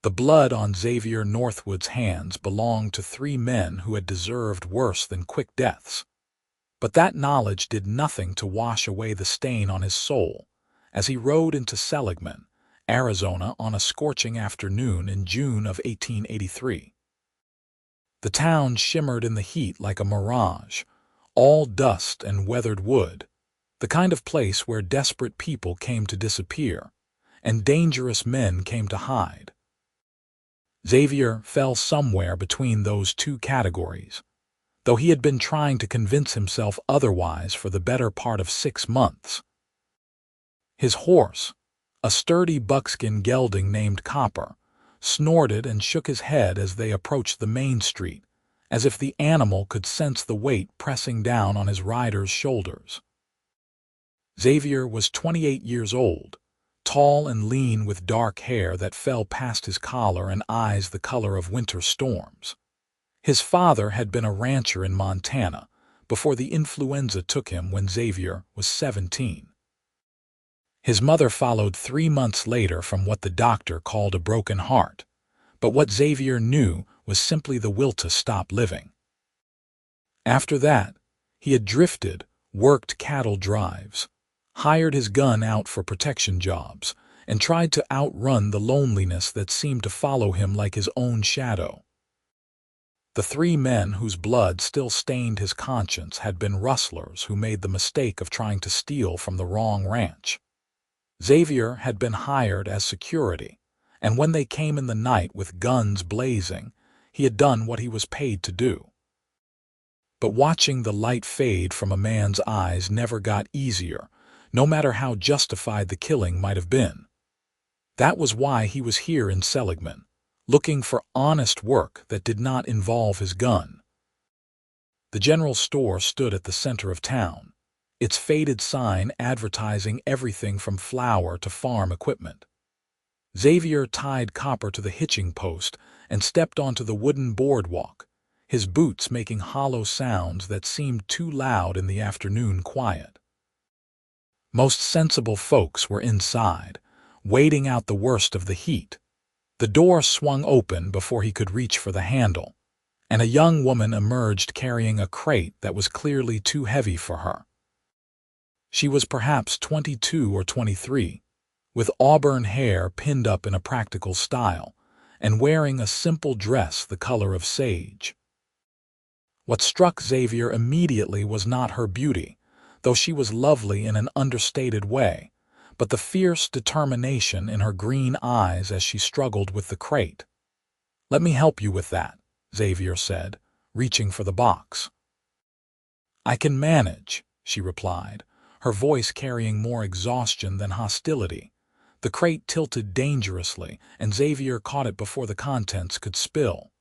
The blood on Xavier Northwood's hands belonged to 3 men who had deserved worse than quick deaths. But that knowledge did nothing to wash away the stain on his soul as he rode into Seligman, Arizona on a scorching afternoon in June of 1883. The town shimmered in the heat like a mirage, all dust and weathered wood, the kind of place where desperate people came to disappear and dangerous men came to hide. Xavier fell somewhere between those two categories, though he had been trying to convince himself otherwise for the better part of 6 months. His horse, a sturdy buckskin gelding named Copper, snorted and shook his head as they approached the main street, as if the animal could sense the weight pressing down on his rider's shoulders. Xavier was 28 years old, tall and lean with dark hair that fell past his collar and eyes the color of winter storms. His father had been a rancher in Montana before the influenza took him when Xavier was 17. His mother followed 3 months later from what the doctor called a broken heart, but what Xavier knew was simply the will to stop living. After that, he had drifted, worked cattle drives, hired his gun out for protection jobs, and tried to outrun the loneliness that seemed to follow him like his own shadow. The 3 men whose blood still stained his conscience had been rustlers who made the mistake of trying to steal from the wrong ranch. Xavier had been hired as security, and when they came in the night with guns blazing, he had done what he was paid to do. But watching the light fade from a man's eyes never got easier, no matter how justified the killing might have been. That was why he was here in Seligman, looking for honest work that did not involve his gun. The general store stood at the center of town, its faded sign advertising everything from flour to farm equipment. Xavier tied Copper to the hitching post and stepped onto the wooden boardwalk, his boots making hollow sounds that seemed too loud in the afternoon quiet. Most sensible folks were inside, waiting out the worst of the heat. The door swung open before he could reach for the handle, and a young woman emerged carrying a crate that was clearly too heavy for her. She was perhaps 22 or 23, with auburn hair pinned up in a practical style, and wearing a simple dress the color of sage. What struck Xavier immediately was not her beauty, though she was lovely in an understated way, but the fierce determination in her green eyes as she struggled with the crate. "Let me help you with that," Xavier said, reaching for the box. "I can manage," she replied, her voice carrying more exhaustion than hostility. The crate tilted dangerously, and Xavier caught it before the contents could spill.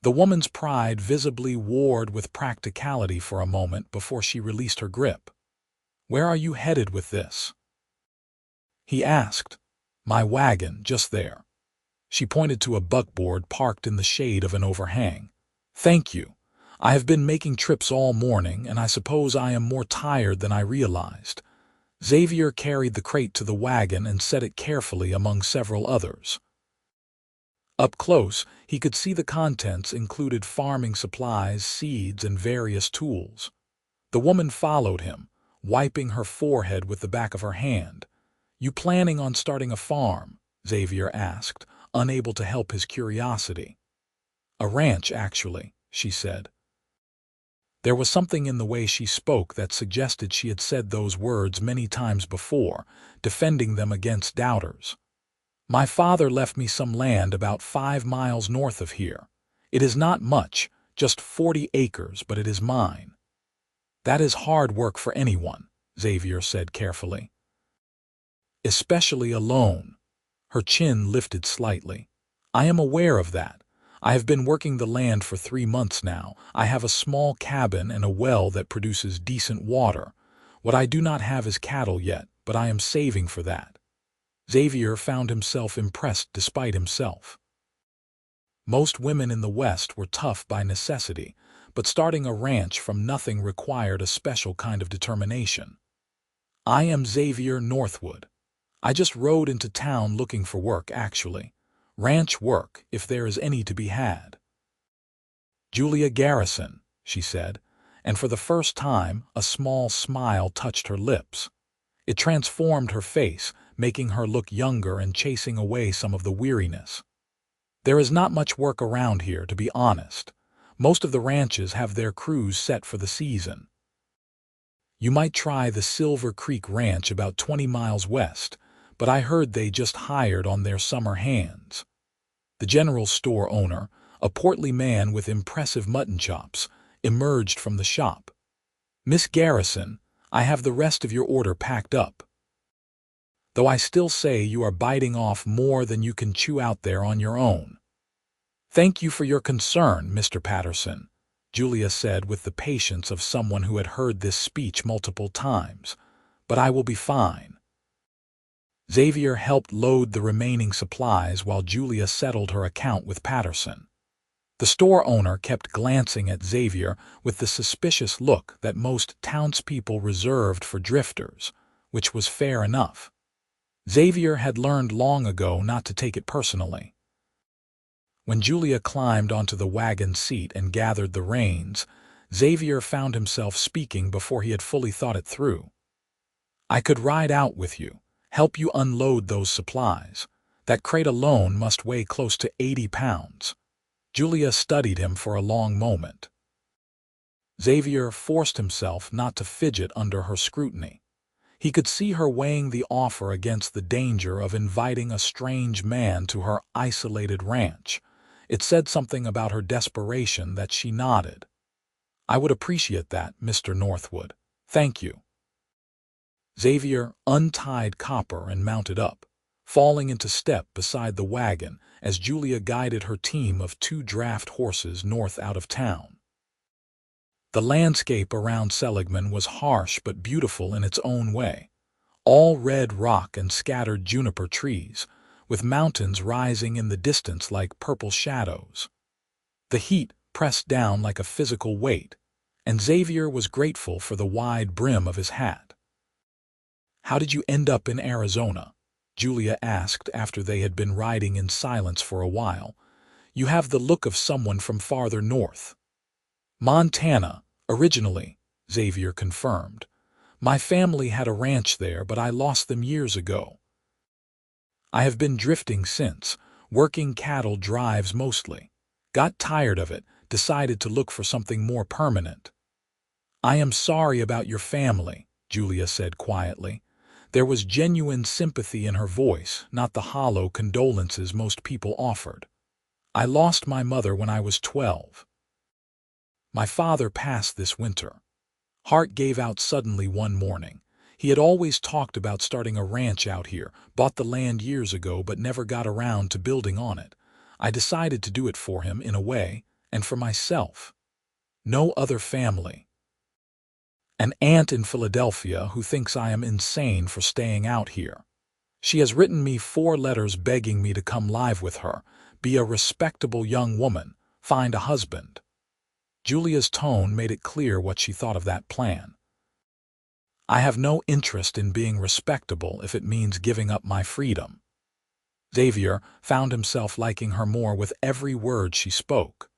The woman's pride visibly warred with practicality for a moment before she released her grip. "Where are you headed with this?" he asked. "My wagon, just there." She pointed to a buckboard parked in the shade of an overhang. "Thank you. I have been making trips all morning, and I suppose I am more tired than I realized." Xavier carried the crate to the wagon and set it carefully among several others. Up close, he could see the contents included farming supplies, seeds, and various tools. The woman followed him, wiping her forehead with the back of her hand. "You planning on starting a farm?" Xavier asked, unable to help his curiosity. "A ranch, actually," she said. There was something in the way she spoke that suggested she had said those words many times before, defending them against doubters. "My father left me some land about 5 miles north of here. It is not much, just 40 acres, but it is mine." "That is hard work for anyone," Xavier said carefully. "Especially alone." Her chin lifted slightly. "I am aware of that. I have been working the land for 3 months now. I have a small cabin and a well that produces decent water. What I do not have is cattle yet, but I am saving for that." Xavier found himself impressed despite himself. Most women in the West were tough by necessity, but starting a ranch from nothing required a special kind of determination. "I am Xavier Northwood. I just rode into town looking for work, actually. Ranch work, if there is any to be had. Julia Garrison, she said, and for the first time a small smile touched her lips. It transformed her face, making her look younger and chasing away some of the weariness. There is not much work around here, to be honest. Most of the ranches have their crews set for the season. You might try the Silver Creek Ranch about 20 miles west, but I heard they just hired on their summer hands. The general store owner, a portly man with impressive mutton chops, emerged from the shop. "Miss Garrison, I have the rest of your order packed up. Though I still say you are biting off more than you can chew out there on your own." "Thank you for your concern, Mr. Patterson," Julia said with the patience of someone who had heard this speech multiple times, "but I will be fine." Xavier helped load the remaining supplies while Julia settled her account with Patterson. The store owner kept glancing at Xavier with the suspicious look that most townspeople reserved for drifters, which was fair enough. Xavier had learned long ago not to take it personally. When Julia climbed onto the wagon seat and gathered the reins, Xavier found himself speaking before he had fully thought it through. "I could ride out with you, help you unload those supplies. That crate alone must weigh close to 80 pounds. Julia studied him for a long moment. Xavier forced himself not to fidget under her scrutiny. He could see her weighing the offer against the danger of inviting a strange man to her isolated ranch. It said something about her desperation that she nodded. "I would appreciate that, Mr. Northwood. Thank you." Xavier untied Copper and mounted up, falling into step beside the wagon as Julia guided her team of 2 draft horses north out of town. The landscape around Seligman was harsh but beautiful in its own way, all red rock and scattered juniper trees, with mountains rising in the distance like purple shadows. The heat pressed down like a physical weight, and Xavier was grateful for the wide brim of his hat. "How did you end up in Arizona?" Julia asked after they had been riding in silence for a while. "You have the look of someone from farther north." "Montana, originally," Xavier confirmed. "My family had a ranch there, but I lost them years ago. I have been drifting since, working cattle drives mostly. Got tired of it, decided to look for something more permanent." "I am sorry about your family," Julia said quietly. There was genuine sympathy in her voice, not the hollow condolences most people offered. "I lost my mother when I was 12. My father passed this winter." Hart gave out suddenly one morning. He had always talked about starting a ranch out here, bought the land years ago but never got around to building on it. I decided to do it for him in a way, and for myself. No other family. An aunt in Philadelphia who thinks I am insane for staying out here. She has written me 4 letters begging me to come live with her, be a respectable young woman, find a husband. Julia's tone made it clear what she thought of that plan. "I have no interest in being respectable if it means giving up my freedom." Xavier found himself liking her more with every word she spoke.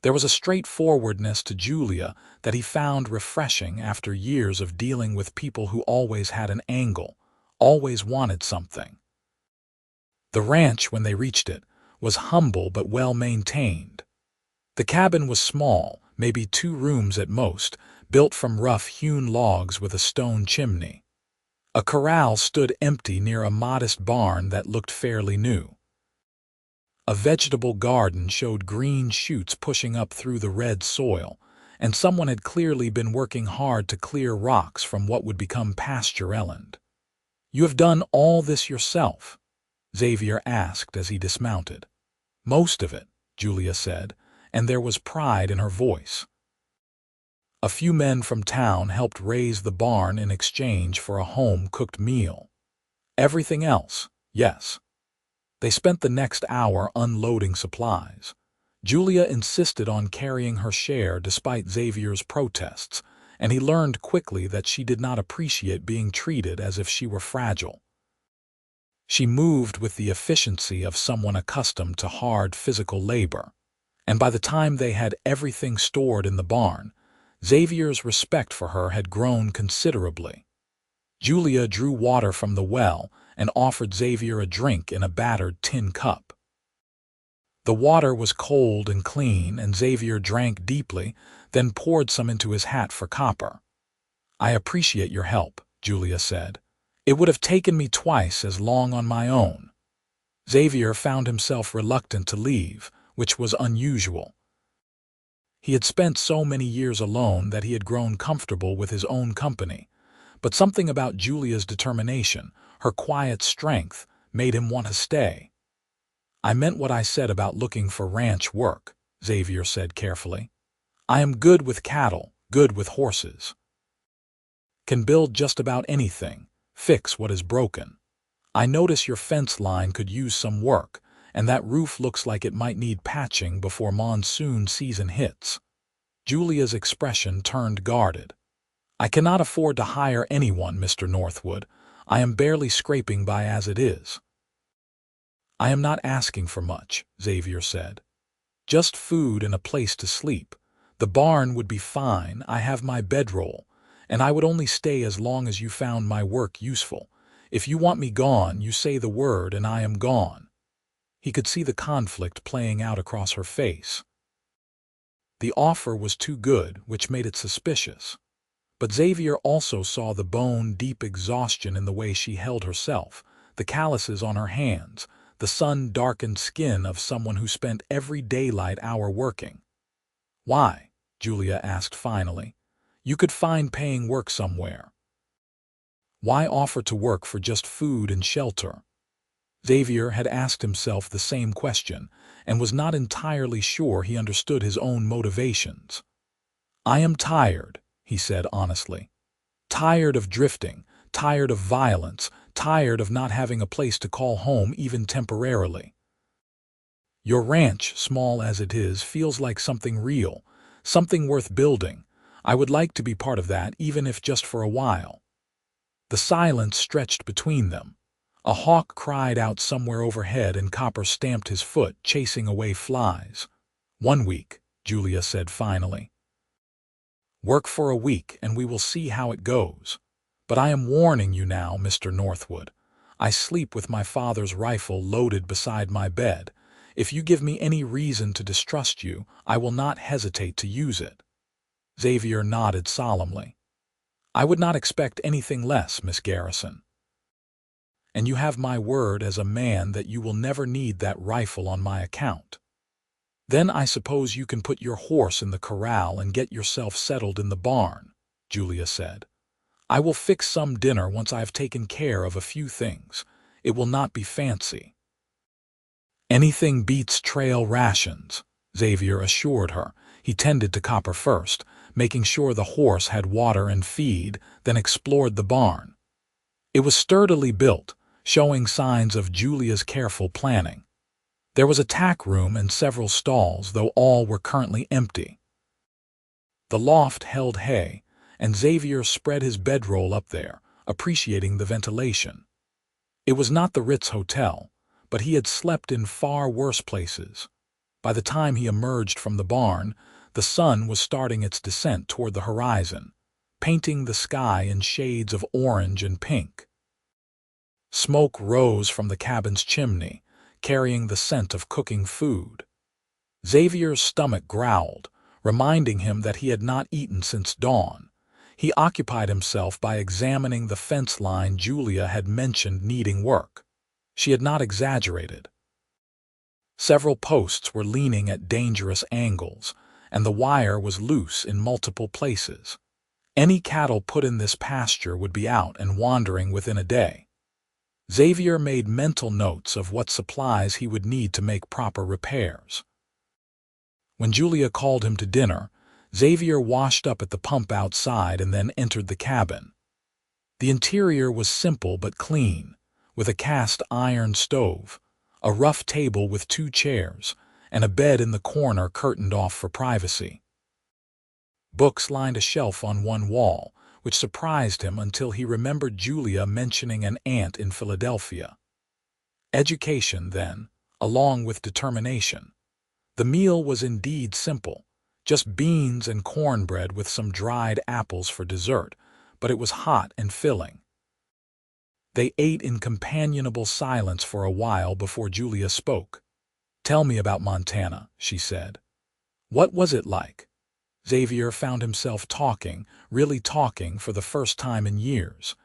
There was a straightforwardness to Julia that he found refreshing after years of dealing with people who always had an angle, always wanted something. The ranch, when they reached it, was humble but well maintained. The cabin was small, maybe 2 rooms at most, built from rough-hewn logs with a stone chimney. A corral stood empty near a modest barn that looked fairly new. A vegetable garden showed green shoots pushing up through the red soil, and someone had clearly been working hard to clear rocks from what would become pastureland. "You have done all this yourself?" Xavier asked as he dismounted. "Most of it," Julia said, and there was pride in her voice. "A few men from town helped raise the barn in exchange for a home-cooked meal. Everything else, yes." They spent the next hour unloading supplies. Julia insisted on carrying her share despite Xavier's protests, and he learned quickly that she did not appreciate being treated as if she were fragile. She moved with the efficiency of someone accustomed to hard physical labor, and by the time they had everything stored in the barn, Xavier's respect for her had grown considerably. Julia drew water from the well and offered Xavier a drink in a battered tin cup. The water was cold and clean, and Xavier drank deeply, then poured some into his hat for copper. "I appreciate your help," Julia said. "It would have taken me twice as long on my own." Xavier found himself reluctant to leave, which was unusual. He had spent so many years alone that he had grown comfortable with his own company, but something about Julia's determination, her quiet strength, made him want to stay. "I meant what I said about looking for ranch work," Xavier said carefully. "I am good with cattle, good with horses. Can build just about anything, fix what is broken. I notice your fence line could use some work, and that roof looks like it might need patching before monsoon season hits." Julia's expression turned guarded. "I cannot afford to hire anyone, Mr. Northwood. I am barely scraping by as it is." "I am not asking for much," Xavier said. "Just food and a place to sleep. The barn would be fine, I have my bedroll, and I would only stay as long as you found my work useful. If you want me gone, you say the word and I am gone." He could see the conflict playing out across her face. The offer was too good, which made it suspicious. But Xavier also saw the bone-deep exhaustion in the way she held herself, the calluses on her hands, the sun-darkened skin of someone who spent every daylight hour working. "Why?" Julia asked finally. "You could find paying work somewhere. Why offer to work for just food and shelter?" Xavier had asked himself the same question and was not entirely sure he understood his own motivations. "I am tired," he said honestly. "Tired of drifting, tired of violence, tired of not having a place to call home even temporarily. Your ranch, small as it is, feels like something real, something worth building. I would like to be part of that, even if just for a while." The silence stretched between them. A hawk cried out somewhere overhead and Copper stamped his foot, chasing away flies. "1 week," Julia said finally. "Work for a week and we will see how it goes. But I am warning you now, Mr. Northwood. I sleep with my father's rifle loaded beside my bed. If you give me any reason to distrust you, I will not hesitate to use it." Xavier nodded solemnly. "I would not expect anything less, Miss Garrison. And you have my word as a man that you will never need that rifle on my account." "Then I suppose you can put your horse in the corral and get yourself settled in the barn," Julia said. "I will fix some dinner once I have taken care of a few things. It will not be fancy." "Anything beats trail rations," Xavier assured her. He tended to Copper first, making sure the horse had water and feed, then explored the barn. It was sturdily built, showing signs of Julia's careful planning. There was a tack room and several stalls, though all were currently empty. The loft held hay, and Xavier spread his bedroll up there, appreciating the ventilation. It was not the Ritz Hotel, but he had slept in far worse places. By the time he emerged from the barn, the sun was starting its descent toward the horizon, painting the sky in shades of orange and pink. Smoke rose from the cabin's chimney, carrying the scent of cooking food. Xavier's stomach growled, reminding him that he had not eaten since dawn. He occupied himself by examining the fence line Julia had mentioned needing work. She had not exaggerated. Several posts were leaning at dangerous angles, and the wire was loose in multiple places. Any cattle put in this pasture would be out and wandering within a day. Xavier made mental notes of what supplies he would need to make proper repairs. When Julia called him to dinner, Xavier washed up at the pump outside and then entered the cabin. The interior was simple but clean, with a cast iron stove, a rough table with 2 chairs, and a bed in the corner curtained off for privacy. Books lined a shelf on one wall, which surprised him until he remembered Julia mentioning an aunt in Philadelphia. Education, then, along with determination. The meal was indeed simple, just beans and cornbread with some dried apples for dessert, but it was hot and filling. They ate in companionable silence for a while before Julia spoke. "Tell me about Montana," she said. "What was it like?" Xavier found himself talking, really talking, for the first time in years.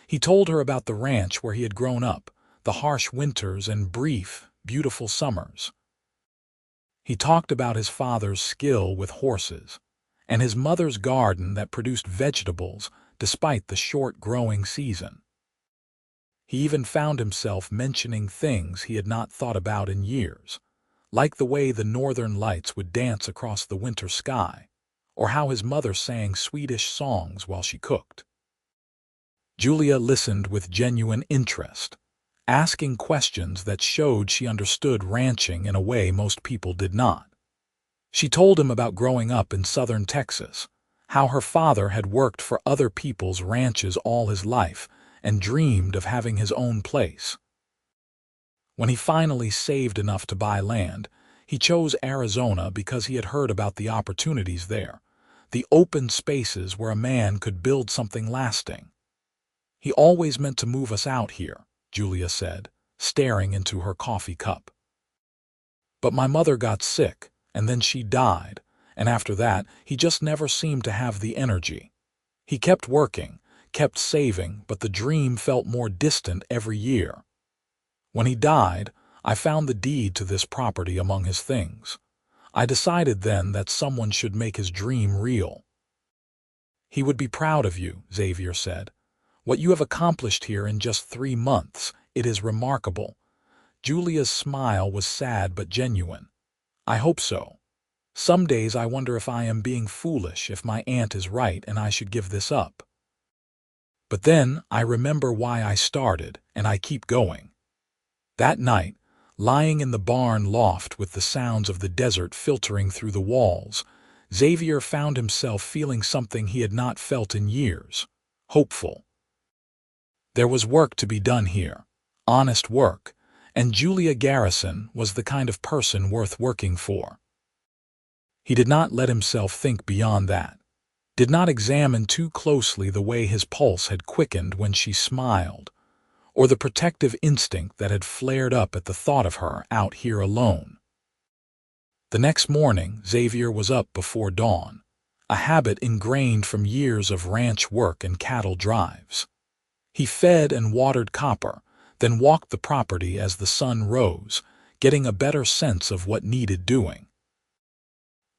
He told her about the ranch where he had grown up, the harsh winters and brief, beautiful summers. He talked about his father's skill with horses, and his mother's garden that produced vegetables despite the short growing season. He even found himself mentioning things he had not thought about in years, like the way the northern lights would dance across the winter sky, or how his mother sang Swedish songs while she cooked. Julia listened with genuine interest, asking questions that showed she understood ranching in a way most people did not. She told him about growing up in southern Texas, how her father had worked for other people's ranches all his life and dreamed of having his own place. When he finally saved enough to buy land, he chose Arizona because he had heard about the opportunities there, the open spaces where a man could build something lasting. "He always meant to move us out here," Julia said, staring into her coffee cup. "But my mother got sick, and then she died, and after that he just never seemed to have the energy. He kept working, kept saving, but the dream felt more distant every year. When he died, I found the deed to this property among his things. I decided then that someone should make his dream real." "He would be proud of you," Xavier said. "What you have accomplished here in just 3 months, it is remarkable." Julia's smile was sad but genuine. "I hope so. Some days I wonder if I am being foolish, if my aunt is right and I should give this up. But then I remember why I started, and I keep going." That night, lying in the barn loft with the sounds of the desert filtering through the walls, Xavier found himself feeling something he had not felt in years: hopeful. There was work to be done here, honest work, and Julia Garrison was the kind of person worth working for. He did not let himself think beyond that, did not examine too closely the way his pulse had quickened when she smiled, or the protective instinct that had flared up at the thought of her out here alone. The next morning, Xavier was up before dawn, a habit ingrained from years of ranch work and cattle drives. He fed and watered Copper, then walked the property as the sun rose, getting a better sense of what needed doing.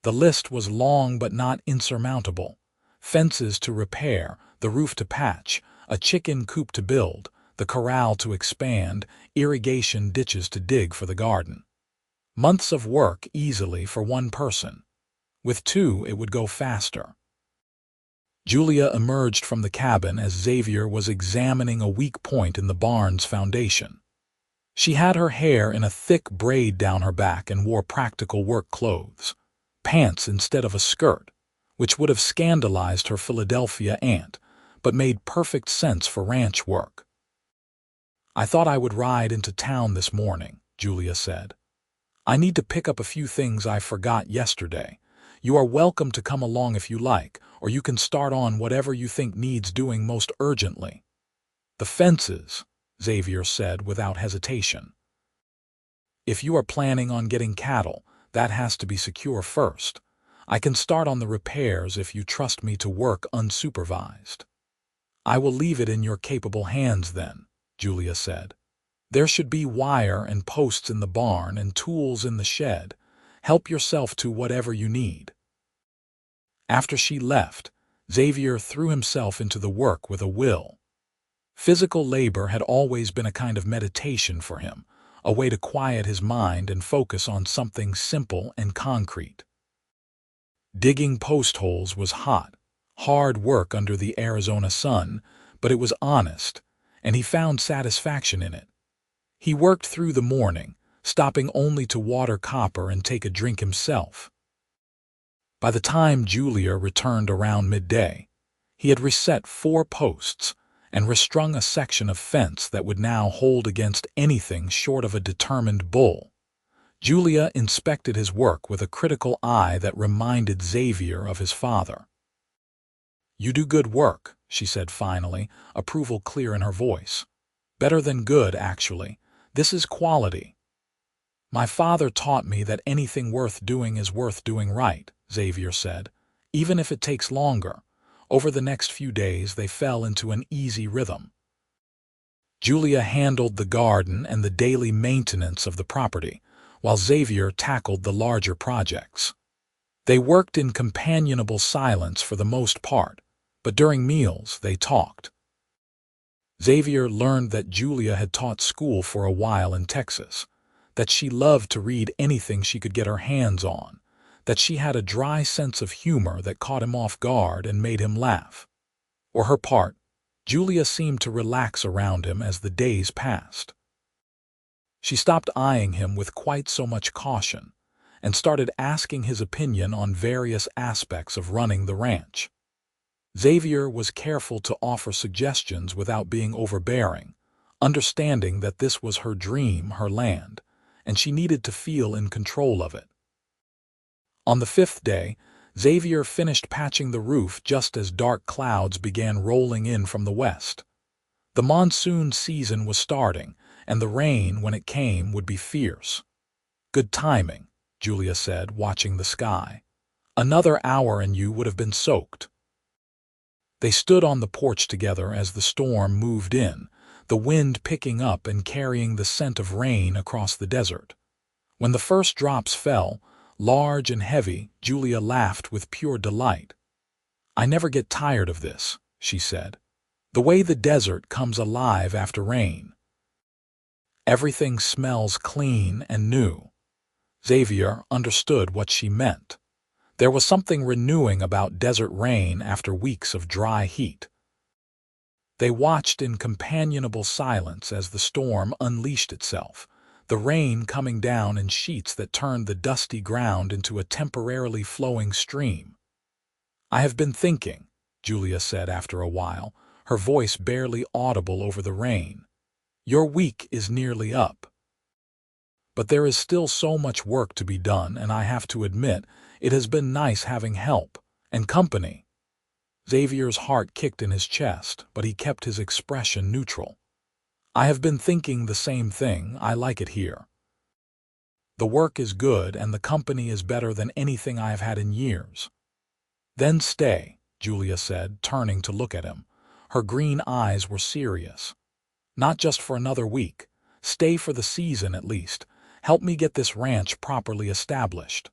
The list was long but not insurmountable: fences to repair, the roof to patch, a chicken coop to build, the corral to expand, irrigation ditches to dig for the garden. Months of work easily for one person. With two, it would go faster. Julia emerged from the cabin as Xavier was examining a weak point in the barn's foundation. She had her hair in a thick braid down her back and wore practical work clothes, pants instead of a skirt, which would have scandalized her Philadelphia aunt, but made perfect sense for ranch work. "I thought I would ride into town this morning," Julia said. "I need to pick up a few things I forgot yesterday. You are welcome to come along if you like, or you can start on whatever you think needs doing most urgently." "The fences," Xavier said without hesitation. "If you are planning on getting cattle, that has to be secure first. I can start on the repairs if you trust me to work unsupervised." "I will leave it in your capable hands then," Julia said. "There should be wire and posts in the barn and tools in the shed. Help yourself to whatever you need." After she left, Xavier threw himself into the work with a will. Physical labor had always been a kind of meditation for him, a way to quiet his mind and focus on something simple and concrete. Digging post holes was hot, hard work under the Arizona sun, but it was honest, and he found satisfaction in it. He worked through the morning, stopping only to water Copper and take a drink himself. By the time Julia returned around midday, he had reset 4 posts, and restrung a section of fence that would now hold against anything short of a determined bull. Julia inspected his work with a critical eye that reminded Xavier of his father. "You do good work," she said finally, approval clear in her voice. "Better than good, actually. This is quality." "My father taught me that anything worth doing is worth doing right," Xavier said, "even if it takes longer." Over the next few days they fell into an easy rhythm. Julia handled the garden and the daily maintenance of the property, while Xavier tackled the larger projects. They worked in companionable silence for the most part, but during meals they talked. Xavier learned that Julia had taught school for a while in Texas, that she loved to read anything she could get her hands on, that she had a dry sense of humor that caught him off guard and made him laugh. For her part, Julia seemed to relax around him as the days passed. She stopped eyeing him with quite so much caution and started asking his opinion on various aspects of running the ranch. Xavier was careful to offer suggestions without being overbearing, understanding that this was her dream, her land, and she needed to feel in control of it. On the 5th day, Xavier finished patching the roof just as dark clouds began rolling in from the west. The monsoon season was starting, and the rain, when it came, would be fierce. "Good timing," Julia said, watching the sky. "Another hour and you would have been soaked." They stood on the porch together as the storm moved in, the wind picking up and carrying the scent of rain across the desert. When the first drops fell, large and heavy, Julia laughed with pure delight. "I never get tired of this," she said. "The way the desert comes alive after rain. Everything smells clean and new." Xavier understood what she meant. There was something renewing about desert rain after weeks of dry heat. They watched in companionable silence as the storm unleashed itself, the rain coming down in sheets that turned the dusty ground into a temporarily flowing stream. "I have been thinking," Julia said after a while, her voice barely audible over the rain. "Your week is nearly up. But there is still so much work to be done, and I have to admit, it has been nice having help and company." Xavier's heart kicked in his chest, but he kept his expression neutral. "I have been thinking the same thing. I like it here. The work is good and the company is better than anything I have had in years." "Then stay," Julia said, turning to look at him. Her green eyes were serious. "Not just for another week. Stay for the season at least. Help me get this ranch properly established.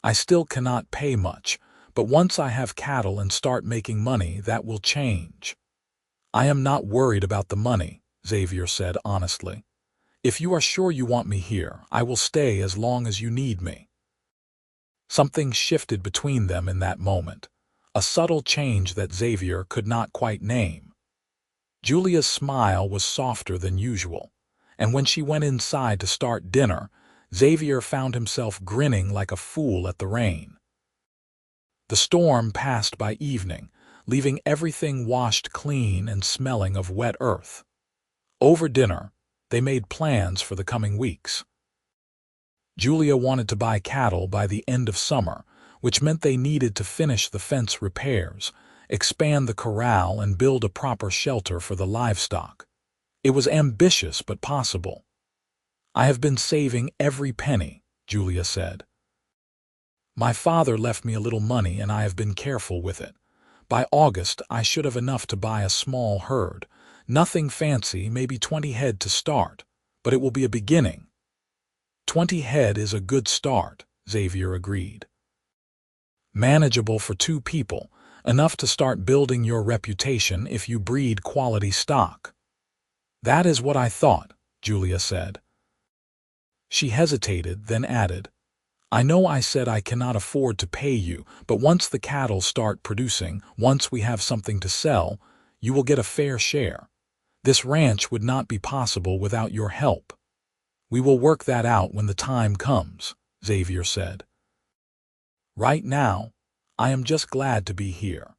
I still cannot pay much, but once I have cattle and start making money, that will change." "I am not worried about the money," Xavier said honestly. "If you are sure you want me here, I will stay as long as you need me." Something shifted between them in that moment, a subtle change that Xavier could not quite name. Julia's smile was softer than usual, and when she went inside to start dinner, Xavier found himself grinning like a fool at the rain. The storm passed by evening, leaving everything washed clean and smelling of wet earth. Over dinner, they made plans for the coming weeks. Julia wanted to buy cattle by the end of summer, which meant they needed to finish the fence repairs, expand the corral, and build a proper shelter for the livestock. It was ambitious but possible. "I have been saving every penny," Julia said. "My father left me a little money and I have been careful with it. By August I should have enough to buy a small herd. Nothing fancy, maybe 20 head to start, but it will be a beginning." 20 head is a good start," Xavier agreed. "Manageable for 2 people, enough to start building your reputation if you breed quality stock." "That is what I thought," Julia said. She hesitated, then added, "I know I said I cannot afford to pay you, but once the cattle start producing, once we have something to sell, you will get a fair share. This ranch would not be possible without your help." "We will work that out when the time comes," Xavier said. "Right now, I am just glad to be here."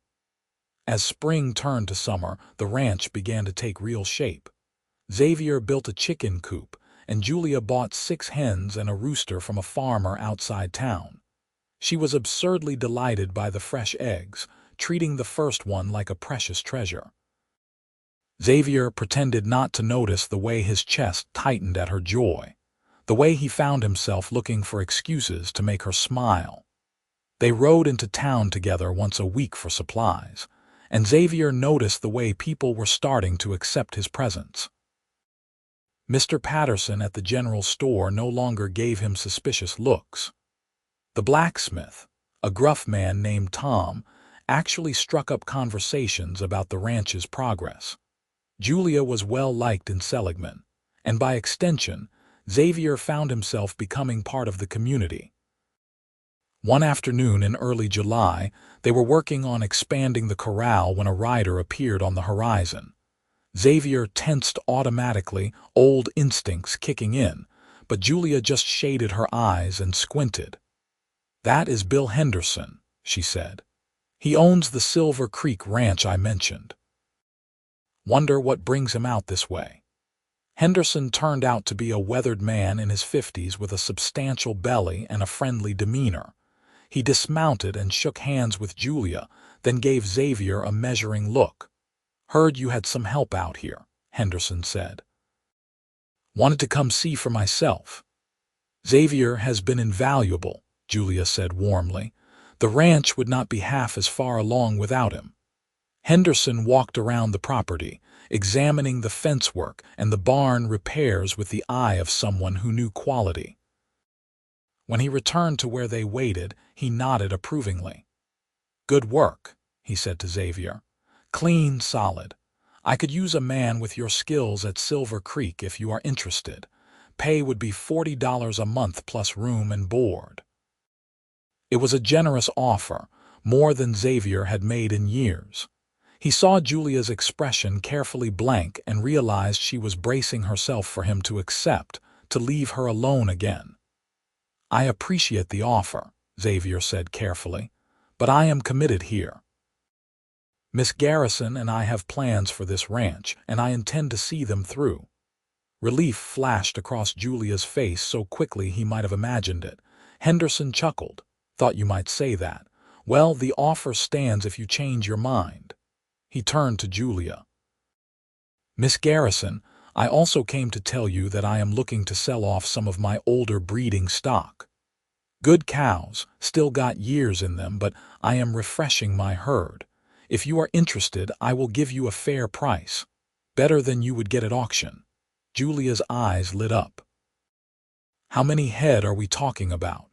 As spring turned to summer, the ranch began to take real shape. Xavier built a chicken coop, and Julia bought 6 hens and a rooster from a farmer outside town. She was absurdly delighted by the fresh eggs, treating the first one like a precious treasure. Xavier pretended not to notice the way his chest tightened at her joy, the way he found himself looking for excuses to make her smile. They rode into town together once a week for supplies, and Xavier noticed the way people were starting to accept his presence. Mr. Patterson at the general store no longer gave him suspicious looks. The blacksmith, a gruff man named Tom, actually struck up conversations about the ranch's progress. Julia was well liked in Seligman, and by extension, Xavier found himself becoming part of the community. One afternoon in early July, they were working on expanding the corral when a rider appeared on the horizon. Xavier tensed automatically, old instincts kicking in, but Julia just shaded her eyes and squinted. "That is Bill Henderson," she said. "He owns the Silver Creek ranch I mentioned. Wonder what brings him out this way." Henderson turned out to be a weathered man in his 50s with a substantial belly and a friendly demeanor. He dismounted and shook hands with Julia, then gave Xavier a measuring look. "Heard you had some help out here," Henderson said. "Wanted to come see for myself." "Xavier has been invaluable," Julia said warmly. "The ranch would not be half as far along without him." Henderson walked around the property, examining the fence work and the barn repairs with the eye of someone who knew quality. When he returned to where they waited, he nodded approvingly. "Good work," he said to Xavier. "Clean, solid. I could use a man with your skills at Silver Creek if you are interested. Pay would be $40 a month plus room and board." It was a generous offer, more than Xavier had made in years. He saw Julia's expression carefully blank and realized she was bracing herself for him to accept, to leave her alone again. "I appreciate the offer," Xavier said carefully, "but I am committed here. Miss Garrison and I have plans for this ranch, and I intend to see them through." Relief flashed across Julia's face so quickly he might have imagined it. Henderson chuckled. "Thought you might say that. Well, the offer stands if you change your mind." He turned to Julia. "Miss Garrison, I also came to tell you that I am looking to sell off some of my older breeding stock. Good cows, still got years in them, but I am refreshing my herd. If you are interested, I will give you a fair price. Better than you would get at auction." Julia's eyes lit up. "How many head are we talking about?"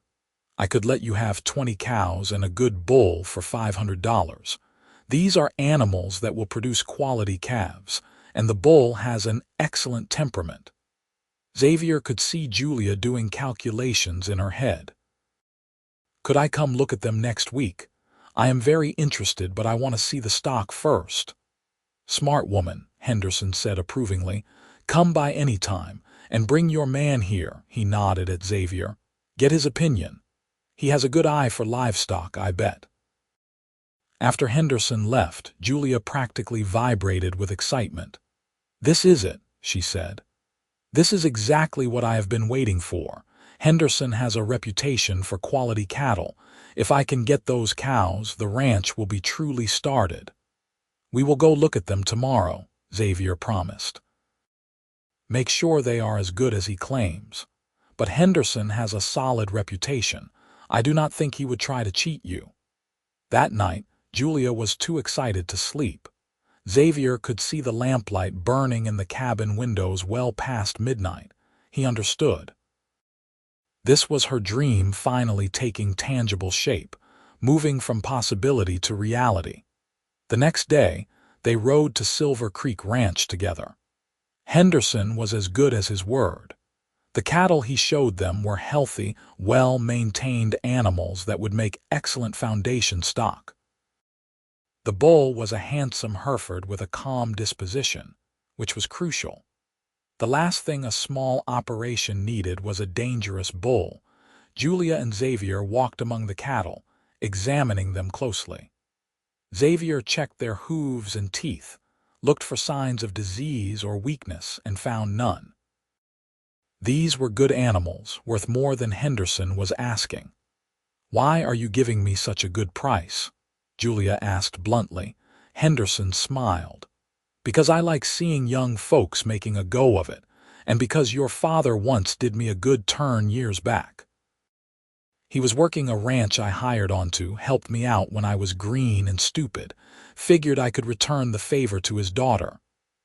"I could let you have 20 cows and a good bull for $500. These are animals that will produce quality calves, and the bull has an excellent temperament." Xavier could see Julia doing calculations in her head. "Could I come look at them next week? I am very interested, but I want to see the stock first." "Smart woman," Henderson said approvingly. "Come by any time, and bring your man here," he nodded at Xavier. "Get his opinion. He has a good eye for livestock, I bet." After Henderson left, Julia practically vibrated with excitement. "This is it," she said. "This is exactly what I have been waiting for. Henderson has a reputation for quality cattle. If I can get those cows, the ranch will be truly started." "We will go look at them tomorrow," Xavier promised. "Make sure they are as good as he claims. But Henderson has a solid reputation. I do not think he would try to cheat you." That night, Julia was too excited to sleep. Xavier could see the lamplight burning in the cabin windows well past midnight. He understood. This was her dream finally taking tangible shape, moving from possibility to reality. The next day, they rode to Silver Creek Ranch together. Henderson was as good as his word. The cattle he showed them were healthy, well-maintained animals that would make excellent foundation stock. The bull was a handsome Hereford with a calm disposition, which was crucial. The last thing a small operation needed was a dangerous bull. Julia and Xavier walked among the cattle, examining them closely. Xavier checked their hooves and teeth, looked for signs of disease or weakness, and found none. These were good animals, worth more than Henderson was asking. "Why are you giving me such a good price?" Julia asked bluntly. Henderson smiled. "Because I like seeing young folks making a go of it, and because your father once did me a good turn years back. He was working a ranch I hired onto, helped me out when I was green and stupid, figured I could return the favor to his daughter.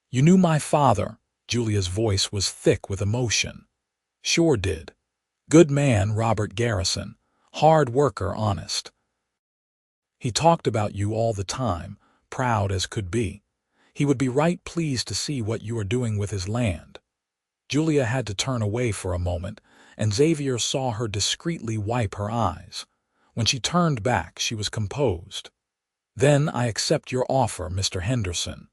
You knew my father." Julia's voice was thick with emotion. "Sure did. Good man, Robert Garrison. Hard worker, honest. He talked about you all the time, proud as could be. He would be right pleased to see what you are doing with his land." Julia had to turn away for a moment, and Xavier saw her discreetly wipe her eyes. When she turned back, she was composed. "Then I accept your offer, Mr. Henderson.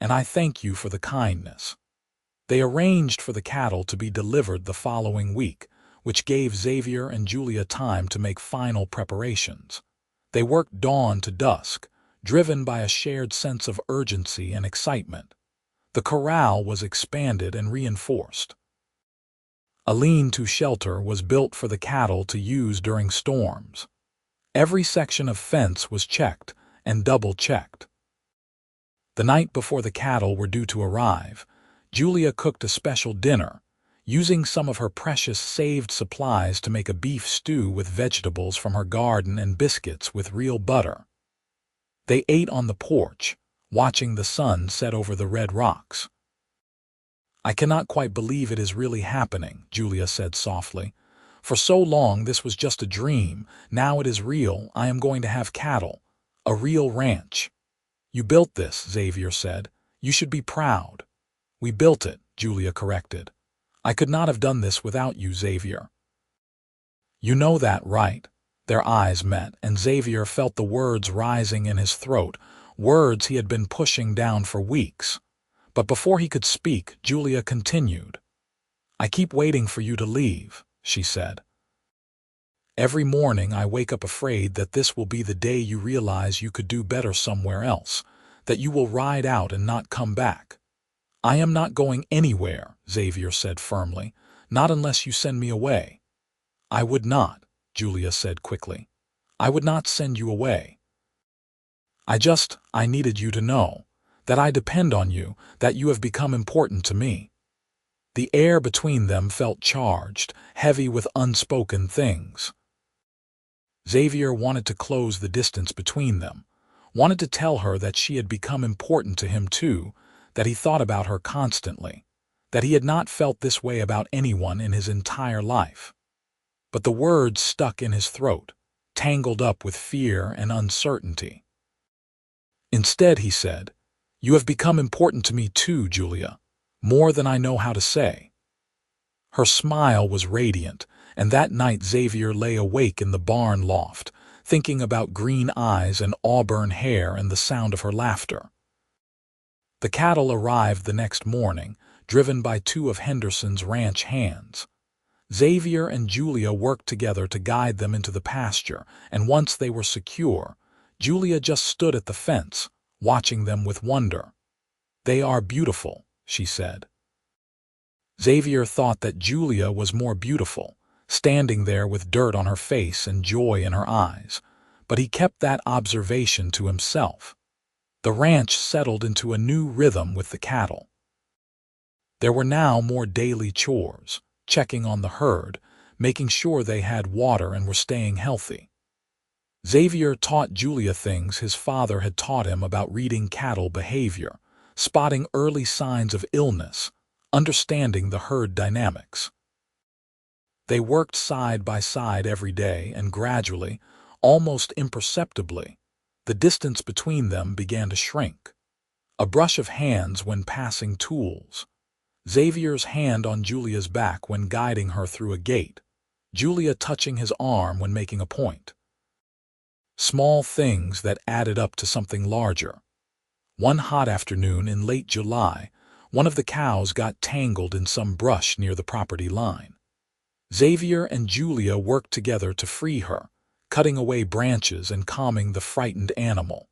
And I thank you for the kindness." They arranged for the cattle to be delivered the following week, which gave Xavier and Julia time to make final preparations. They worked dawn to dusk, driven by a shared sense of urgency and excitement. The corral was expanded and reinforced. A lean-to shelter was built for the cattle to use during storms. Every section of fence was checked and double-checked. The night before the cattle were due to arrive, Julia cooked a special dinner, using some of her precious saved supplies to make a beef stew with vegetables from her garden and biscuits with real butter. They ate on the porch, watching the sun set over the red rocks. "I cannot quite believe it is really happening," Julia said softly. "For so long this was just a dream. Now it is real. I am going to have cattle. A real ranch." "You built this," Xavier said. "You should be proud." "We built it," Julia corrected. "I could not have done this without you, Xavier." "You know that, right?" Their eyes met, and Xavier felt the words rising in his throat, words he had been pushing down for weeks. But before he could speak, Julia continued. "I keep waiting for you to leave," she said. "Every morning I wake up afraid that this will be the day you realize you could do better somewhere else, that you will ride out and not come back." "I am not going anywhere," Xavier said firmly, "not unless you send me away." "I would not," Julia said quickly. "I would not send you away. I needed you to know that I depend on you, that you have become important to me." The air between them felt charged, heavy with unspoken things. Xavier wanted to close the distance between them, wanted to tell her that she had become important to him too, that he thought about her constantly, that he had not felt this way about anyone in his entire life. But the words stuck in his throat, tangled up with fear and uncertainty. Instead, he said, "You have become important to me too, Julia, more than I know how to say." Her smile was radiant, and that night Xavier lay awake in the barn loft, thinking about green eyes and auburn hair and the sound of her laughter. The cattle arrived the next morning, driven by two of Henderson's ranch hands. Xavier and Julia worked together to guide them into the pasture, and once they were secure, Julia just stood at the fence, watching them with wonder. "They are beautiful," she said. Xavier thought that Julia was more beautiful, standing there with dirt on her face and joy in her eyes, but he kept that observation to himself. The ranch settled into a new rhythm with the cattle. There were now more daily chores, checking on the herd, making sure they had water and were staying healthy. Xavier taught Julia things his father had taught him about reading cattle behavior, spotting early signs of illness, understanding the herd dynamics. They worked side by side every day, and gradually, almost imperceptibly, the distance between them began to shrink. A brush of hands when passing tools. Xavier's hand on Julia's back when guiding her through a gate. Julia touching his arm when making a point. Small things that added up to something larger. One hot afternoon in late July, one of the cows got tangled in some brush near the property line. Xavier and Julia worked together to free her, cutting away branches and calming the frightened animal.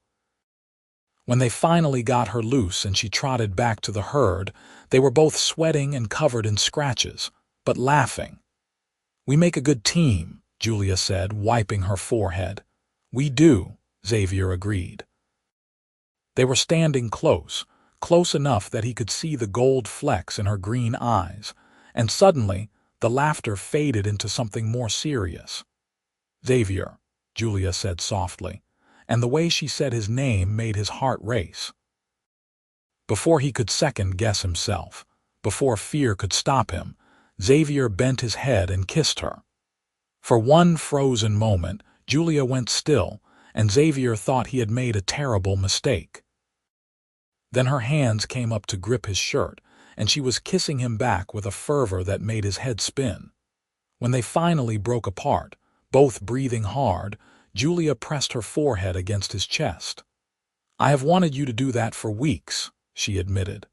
When they finally got her loose and she trotted back to the herd, they were both sweating and covered in scratches, but laughing. "We make a good team," Julia said, wiping her forehead. "We do," Xavier agreed. They were standing close, close enough that he could see the gold flecks in her green eyes, and suddenly the laughter faded into something more serious. "Xavier," Julia said softly, and the way she said his name made his heart race. Before he could second-guess himself, before fear could stop him, Xavier bent his head and kissed her. For one frozen moment, Julia went still, and Xavier thought he had made a terrible mistake. Then her hands came up to grip his shirt, and she was kissing him back with a fervor that made his head spin. When they finally broke apart, both breathing hard, Julia pressed her forehead against his chest. "I have wanted you to do that for weeks," she admitted.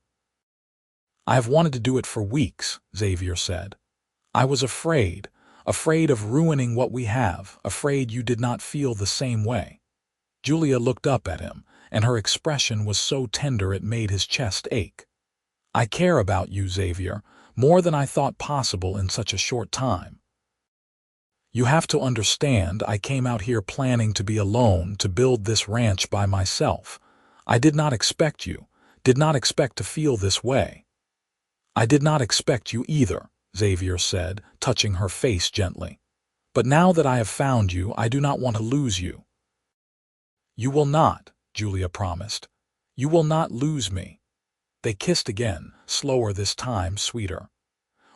"I have wanted to do it for weeks," Xavier said. "I was afraid of ruining what we have, afraid you did not feel the same way." Julia looked up at him, and her expression was so tender it made his chest ache. "I care about you, Xavier, more than I thought possible in such a short time. You have to understand, I came out here planning to be alone, to build this ranch by myself. I did not expect you, did not expect to feel this way." "I did not expect you either," Xavier said, touching her face gently. "But now that I have found you, I do not want to lose you." "You will not," Julia promised. "You will not lose me." They kissed again, slower this time, sweeter.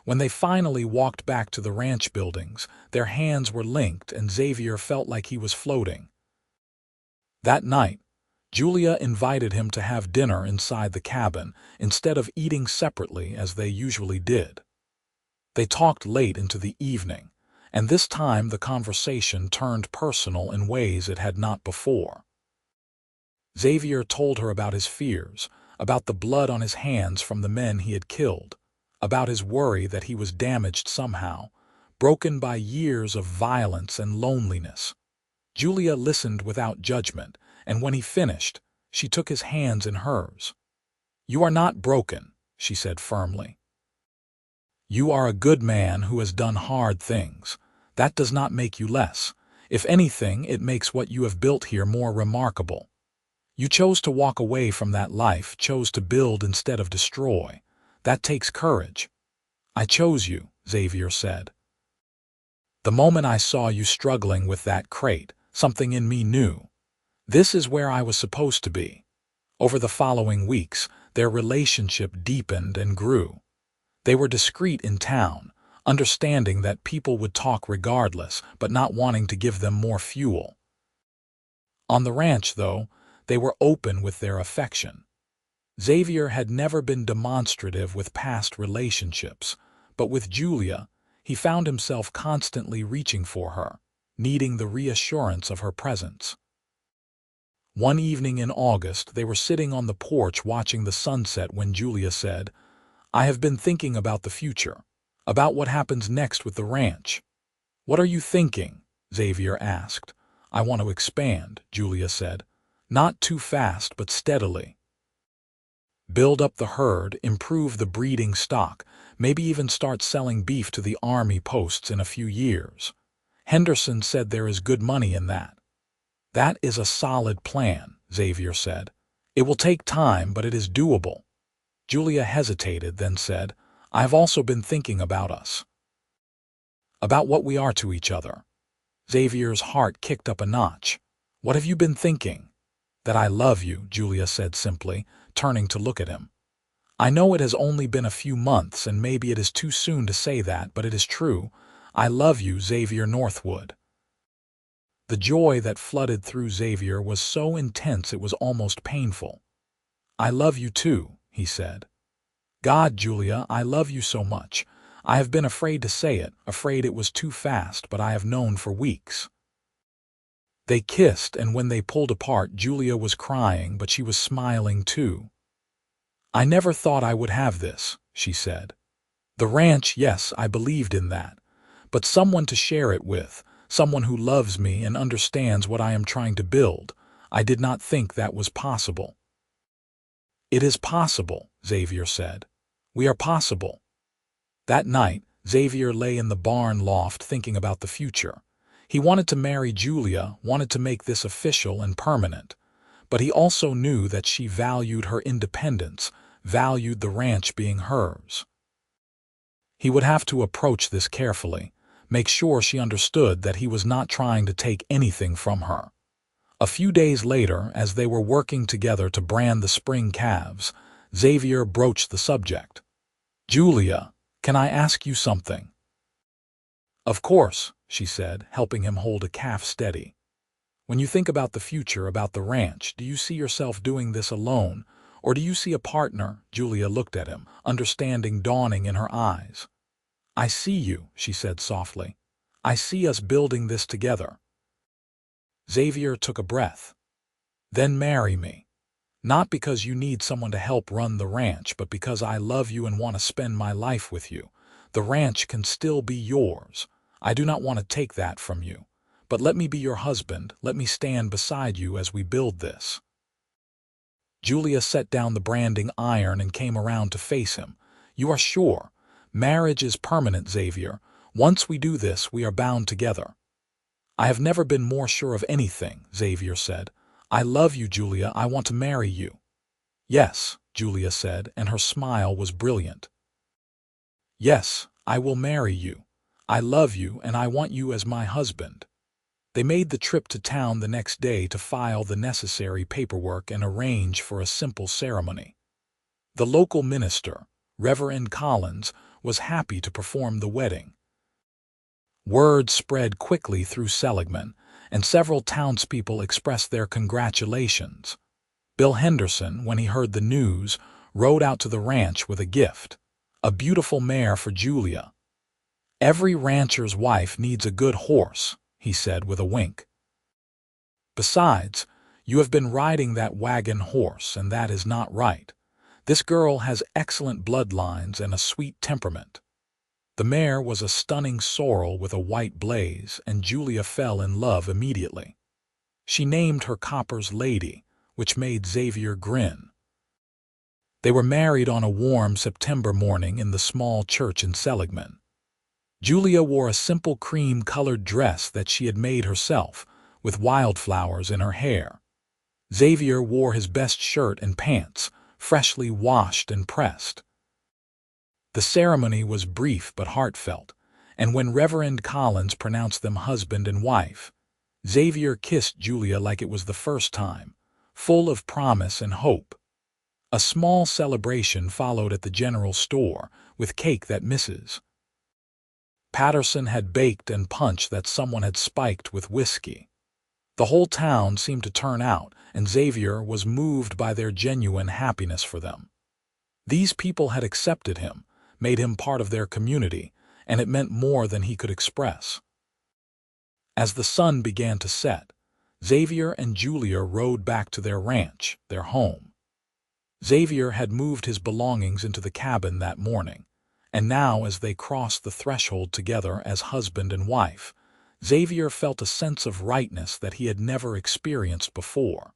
When they finally walked back to the ranch buildings, their hands were linked and Xavier felt like he was floating. That night, Julia invited him to have dinner inside the cabin instead of eating separately as they usually did. They talked late into the evening, and this time the conversation turned personal in ways it had not before. Xavier told her about his fears, about the blood on his hands from the men he had killed, about his worry that he was damaged somehow, broken by years of violence and loneliness. Julia listened without judgment, and when he finished, she took his hands in hers. "You are not broken," she said firmly. "You are a good man who has done hard things. That does not make you less. If anything, it makes what you have built here more remarkable. You chose to walk away from that life, chose to build instead of destroy. That takes courage." "I chose you," Xavier said. "The moment I saw you struggling with that crate, something in me knew. This is where I was supposed to be." Over the following weeks, their relationship deepened and grew. They were discreet in town, understanding that people would talk regardless, but not wanting to give them more fuel. On the ranch, though, they were open with their affection. Xavier had never been demonstrative with past relationships, but with Julia, he found himself constantly reaching for her, needing the reassurance of her presence. One evening in August, they were sitting on the porch watching the sunset when Julia said, "I have been thinking about the future, about what happens next with the ranch." "What are you thinking?" Xavier asked. "I want to expand," Julia said. "Not too fast, but steadily. Build up the herd, improve the breeding stock, maybe even start selling beef to the army posts in a few years. Henderson said there is good money in that." "That is a solid plan," Xavier said. "It will take time, but it is doable." Julia hesitated, then said, "I have also been thinking about us. About what we are to each other." Xavier's heart kicked up a notch. "What have you been thinking?" "That I love you," Julia said simply, turning to look at him. "I know it has only been a few months, and maybe it is too soon to say that, but it is true. I love you, Xavier Northwood." The joy that flooded through Xavier was so intense it was almost painful. "I love you too," he said. "God, Julia, I love you so much. I have been afraid to say it, afraid it was too fast, but I have known for weeks." They kissed, and when they pulled apart, Julia was crying, but she was smiling too. "I never thought I would have this," she said. "The ranch, yes, I believed in that. But someone to share it with, someone who loves me and understands what I am trying to build. I did not think that was possible." "It is possible," Xavier said. "We are possible." That night, Xavier lay in the barn loft thinking about the future. He wanted to marry Julia, wanted to make this official and permanent. But he also knew that she valued her independence, valued the ranch being hers. He would have to approach this carefully, make sure she understood that he was not trying to take anything from her. A few days later, as they were working together to brand the spring calves, Xavier broached the subject. "Julia, can I ask you something?" "Of course," she said, helping him hold a calf steady. "When you think about the future, about the ranch, do you see yourself doing this alone, or do you see a partner?" Julia looked at him, understanding dawning in her eyes. "I see you," she said softly. "I see us building this together." Xavier took a breath. "Then marry me. Not because you need someone to help run the ranch, but because I love you and want to spend my life with you. The ranch can still be yours. I do not want to take that from you. But let me be your husband. Let me stand beside you as we build this." Julia set down the branding iron and came around to face him. "You are sure? Marriage is permanent, Xavier. Once we do this, we are bound together." "I have never been more sure of anything," Xavier said. "I love you, Julia. I want to marry you." "Yes," Julia said, and her smile was brilliant. "Yes, I will marry you. I love you, and I want you as my husband." They made the trip to town the next day to file the necessary paperwork and arrange for a simple ceremony. The local minister, Reverend Collins, was happy to perform the wedding. Word spread quickly through Seligman, and several townspeople expressed their congratulations. Bill Henderson, when he heard the news, rode out to the ranch with a gift, a beautiful mare for Julia. "Every rancher's wife needs a good horse," he said with a wink. "Besides, you have been riding that wagon horse, and that is not right. This girl has excellent bloodlines and a sweet temperament." The mare was a stunning sorrel with a white blaze, and Julia fell in love immediately. She named her Copper's Lady, which made Xavier grin. They were married on a warm September morning in the small church in Seligman. Julia wore a simple cream-colored dress that she had made herself, with wildflowers in her hair. Xavier wore his best shirt and pants, freshly washed and pressed. The ceremony was brief but heartfelt, and when Reverend Collins pronounced them husband and wife, Xavier kissed Julia like it was the first time, full of promise and hope. A small celebration followed at the general store, with cake that Mrs. Patterson had baked and punch that someone had spiked with whiskey. The whole town seemed to turn out, and Xavier was moved by their genuine happiness for them. These people had accepted him, made him part of their community, and it meant more than he could express. As the sun began to set, Xavier and Julia rode back to their ranch, their home. Xavier had moved his belongings into the cabin that morning, and now as they crossed the threshold together as husband and wife, Xavier felt a sense of rightness that he had never experienced before.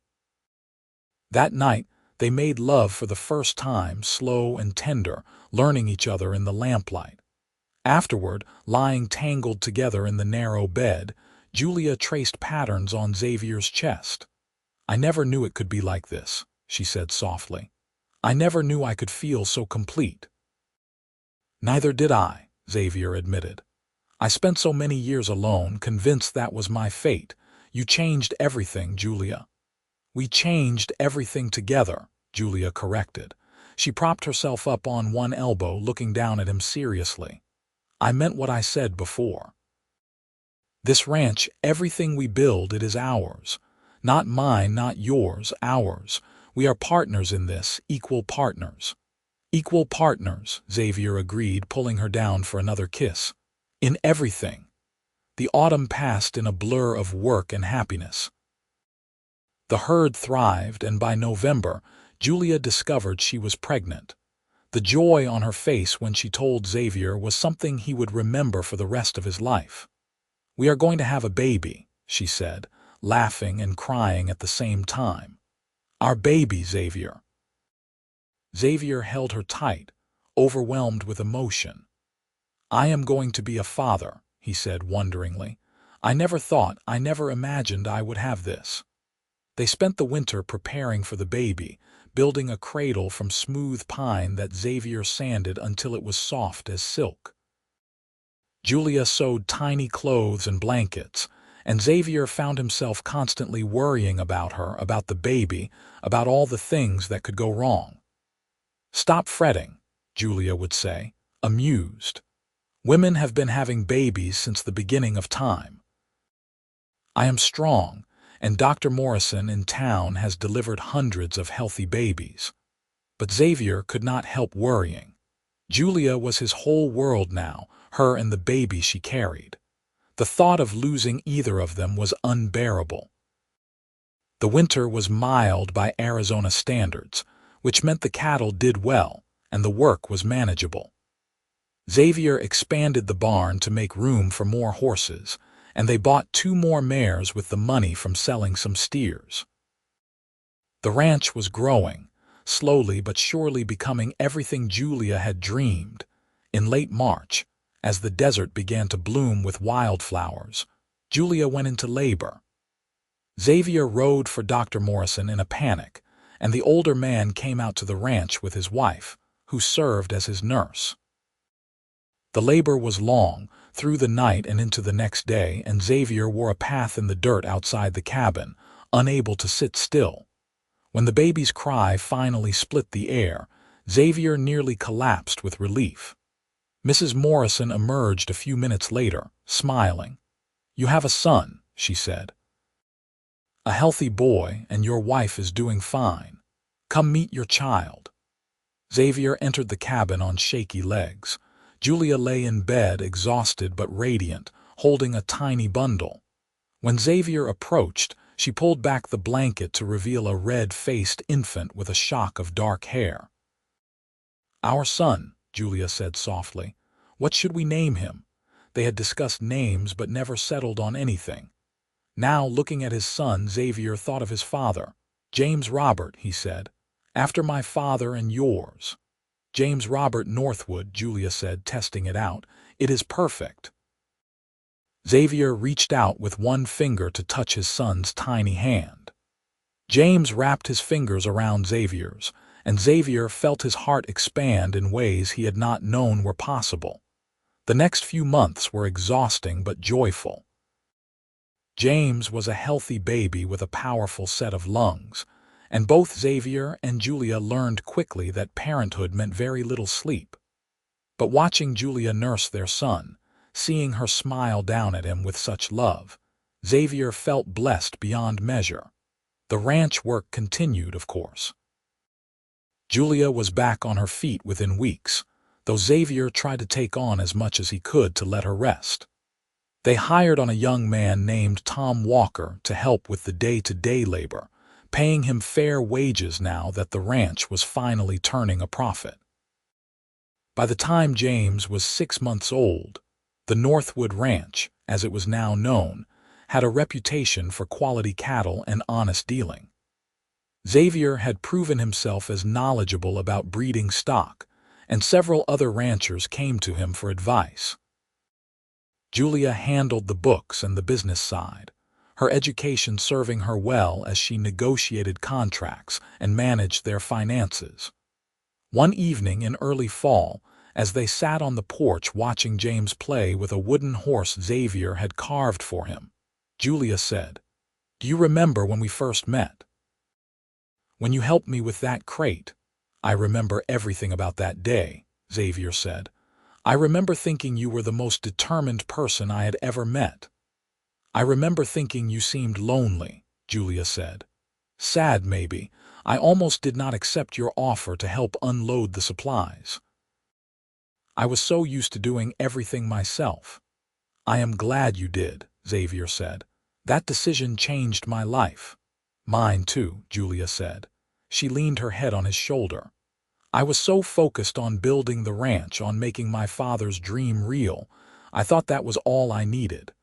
That night, they made love for the first time, slow and tender, learning each other in the lamplight. Afterward, lying tangled together in the narrow bed, Julia traced patterns on Xavier's chest. "I never knew it could be like this," she said softly. "I never knew I could feel so complete." "Neither did I," Xavier admitted. "I spent so many years alone, convinced that was my fate. You changed everything, Julia." "We changed everything together," Julia corrected. She propped herself up on one elbow, looking down at him seriously. "I meant what I said before. This ranch, everything we build, it is ours. Not mine, not yours, ours. We are partners in this, equal partners." "Equal partners," Xavier agreed, pulling her down for another kiss. "In everything." The autumn passed in a blur of work and happiness. The herd thrived, and by November, Julia discovered she was pregnant. The joy on her face when she told Xavier was something he would remember for the rest of his life. "We are going to have a baby," she said, laughing and crying at the same time. "Our baby, Xavier." Xavier held her tight, overwhelmed with emotion. "I am going to be a father," he said wonderingly. I never imagined I would have this." They spent the winter preparing for the baby, building a cradle from smooth pine that Xavier sanded until it was soft as silk. Julia sewed tiny clothes and blankets, and Xavier found himself constantly worrying about her, about the baby, about all the things that could go wrong. "Stop fretting," Julia would say, amused. "Women have been having babies since the beginning of time. I am strong, and Dr. Morrison in town has delivered hundreds of healthy babies." But Xavier could not help worrying. Julia was his whole world now, her and the baby she carried. The thought of losing either of them was unbearable. The winter was mild by Arizona standards, which meant the cattle did well, and the work was manageable. Xavier expanded the barn to make room for more horses, and they bought 2 more mares with the money from selling some steers. The ranch was growing, slowly but surely becoming everything Julia had dreamed. In late March, as the desert began to bloom with wildflowers, Julia went into labor. Xavier rode for Dr. Morrison in a panic, and the older man came out to the ranch with his wife, who served as his nurse. The labor was long, through the night and into the next day, and Xavier wore a path in the dirt outside the cabin, unable to sit still. When the baby's cry finally split the air, Xavier nearly collapsed with relief. Mrs. Morrison emerged a few minutes later, smiling. "You have a son," she said. "A healthy boy, and your wife is doing fine. Come meet your child." Xavier entered the cabin on shaky legs. Julia lay in bed, exhausted but radiant, holding a tiny bundle. When Xavier approached, she pulled back the blanket to reveal a red-faced infant with a shock of dark hair. "Our son," Julia said softly. "What should we name him?" They had discussed names but never settled on anything. Now, looking at his son, Xavier thought of his father. "James Robert," he said. "After my father and yours." "James Robert Northwood," Julia said, testing it out. "It is perfect." Xavier reached out with one finger to touch his son's tiny hand. James wrapped his fingers around Xavier's, and Xavier felt his heart expand in ways he had not known were possible. The next few months were exhausting but joyful. James was a healthy baby with a powerful set of lungs, and both Xavier and Julia learned quickly that parenthood meant very little sleep. But watching Julia nurse their son, seeing her smile down at him with such love, Xavier felt blessed beyond measure. The ranch work continued, of course. Julia was back on her feet within weeks, though Xavier tried to take on as much as he could to let her rest. They hired on a young man named Tom Walker to help with the day-to-day labor, paying him fair wages now that the ranch was finally turning a profit. By the time James was 6 months old, the Northwood Ranch, as it was now known, had a reputation for quality cattle and honest dealing. Xavier had proven himself as knowledgeable about breeding stock, and several other ranchers came to him for advice. Julia handled the books and the business side, her education serving her well as she negotiated contracts and managed their finances. One evening in early fall, as they sat on the porch watching James play with a wooden horse Xavier had carved for him, Julia said, "Do you remember when we first met? When you helped me with that crate?" "I remember everything about that day," Xavier said. "I remember thinking you were the most determined person I had ever met." "I remember thinking you seemed lonely," Julia said. "Sad, maybe. I almost did not accept your offer to help unload the supplies. I was so used to doing everything myself." "I am glad you did," Xavier said. "That decision changed my life." "Mine too," Julia said. She leaned her head on his shoulder. "I was so focused on building the ranch, on making my father's dream real. I thought that was all I needed."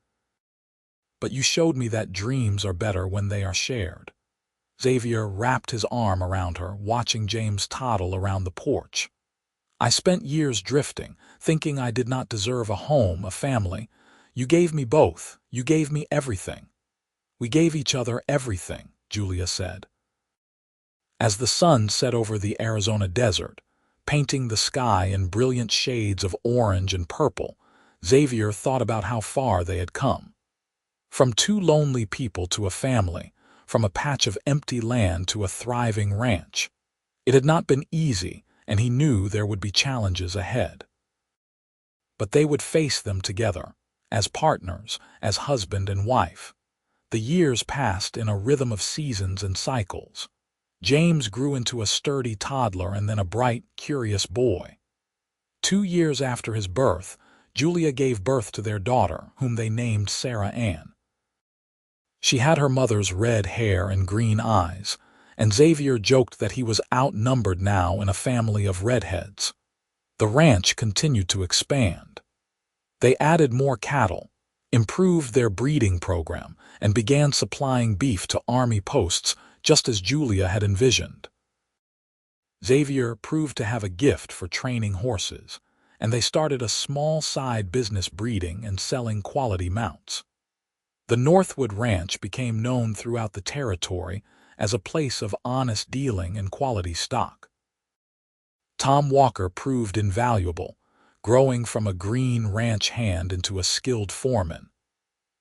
but you showed me that dreams are better when they are shared." Xavier wrapped his arm around her, watching James toddle around the porch. "I spent years drifting, thinking I did not deserve a home, a family. You gave me both. You gave me everything." "We gave each other everything," Julia said. As the sun set over the Arizona desert, painting the sky in brilliant shades of orange and purple, Xavier thought about how far they had come. From two lonely people to a family, from a patch of empty land to a thriving ranch. It had not been easy, and he knew there would be challenges ahead. But they would face them together, as partners, as husband and wife. The years passed in a rhythm of seasons and cycles. James grew into a sturdy toddler and then a bright, curious boy. 2 years after his birth, Julia gave birth to their daughter, whom they named Sarah Ann. She had her mother's red hair and green eyes, and Xavier joked that he was outnumbered now in a family of redheads. The ranch continued to expand. They added more cattle, improved their breeding program, and began supplying beef to army posts just as Julia had envisioned. Xavier proved to have a gift for training horses, and they started a small side business breeding and selling quality mounts. The Northwood Ranch became known throughout the territory as a place of honest dealing and quality stock. Tom Walker proved invaluable, growing from a green ranch hand into a skilled foreman.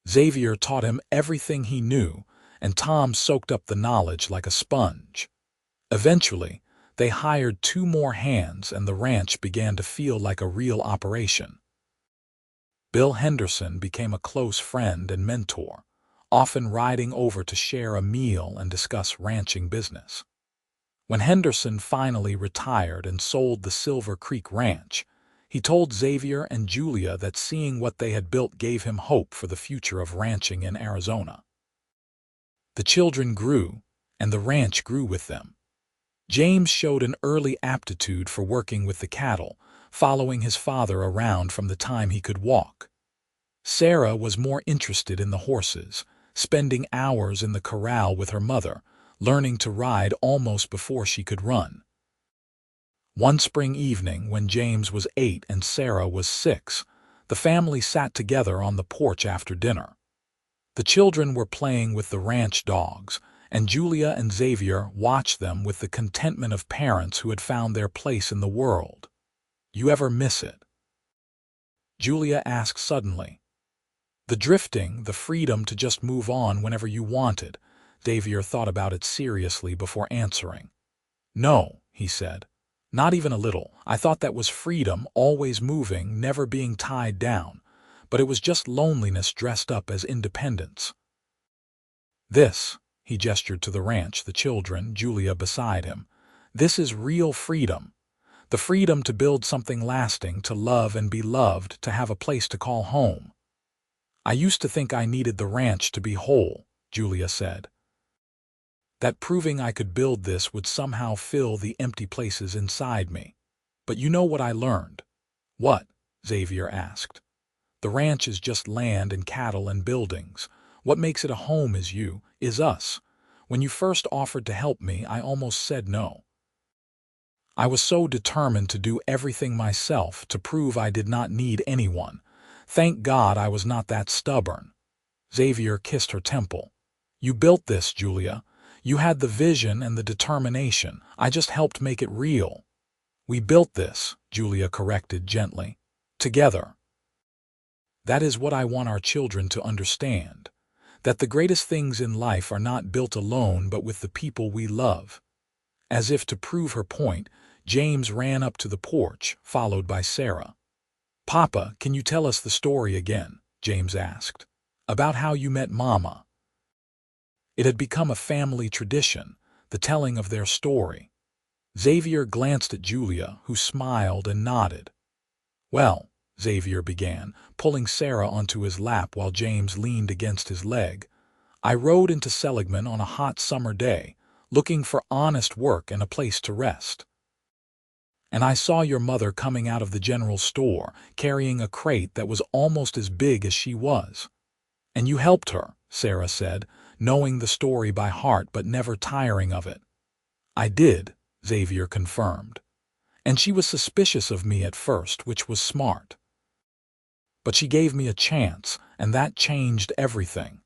Xavier taught him everything he knew, and Tom soaked up the knowledge like a sponge. Eventually, they hired 2 more hands and the ranch began to feel like a real operation. Bill Henderson became a close friend and mentor, often riding over to share a meal and discuss ranching business. When Henderson finally retired and sold the Silver Creek Ranch, he told Xavier and Julia that seeing what they had built gave him hope for the future of ranching in Arizona. The children grew, and the ranch grew with them. James showed an early aptitude for working with the cattle, following his father around from the time he could walk. Sarah was more interested in the horses, spending hours in the corral with her mother, learning to ride almost before she could run. One spring evening, when James was 8 and Sarah was 6, the family sat together on the porch after dinner. The children were playing with the ranch dogs, and Julia and Xavier watched them with the contentment of parents who had found their place in the world. "You ever miss it?" Julia asked suddenly. "The drifting, the freedom to just move on whenever you wanted." Xavier thought about it seriously before answering. "No," he said. "Not even a little. I thought that was freedom, always moving, never being tied down. But it was just loneliness dressed up as independence." "This," he gestured to the ranch, the children, Julia beside him, "this is real freedom. The freedom to build something lasting, to love and be loved, to have a place to call home." "I used to think I needed the ranch to be whole," Julia said. "That proving I could build this would somehow fill the empty places inside me. But you know what I learned?" "What?" Xavier asked. "The ranch is just land and cattle and buildings. What makes it a home is you, is us. When you first offered to help me, I almost said no. I was so determined to do everything myself, to prove I did not need anyone. Thank God I was not that stubborn." Xavier kissed her temple. "You built this, Julia. You had the vision and the determination. I just helped make it real." "We built this," Julia corrected gently. "Together." That is what I want our children to understand. That the greatest things in life are not built alone but with the people we love. As if to prove her point, James ran up to the porch, followed by Sarah. "Papa, can you tell us the story again?" James asked. "About how you met Mama." It had become a family tradition, the telling of their story. Xavier glanced at Julia, who smiled and nodded. "Well," Xavier began, pulling Sarah onto his lap while James leaned against his leg, "I rode into Seligman on a hot summer day, looking for honest work and a place to rest. And I saw your mother coming out of the general store, carrying a crate that was almost as big as she was. And you helped her, Sarah said, knowing the story by heart but never tiring of it. I did, Xavier confirmed. And she was suspicious of me at first, which was smart. But she gave me a chance, and that changed everything.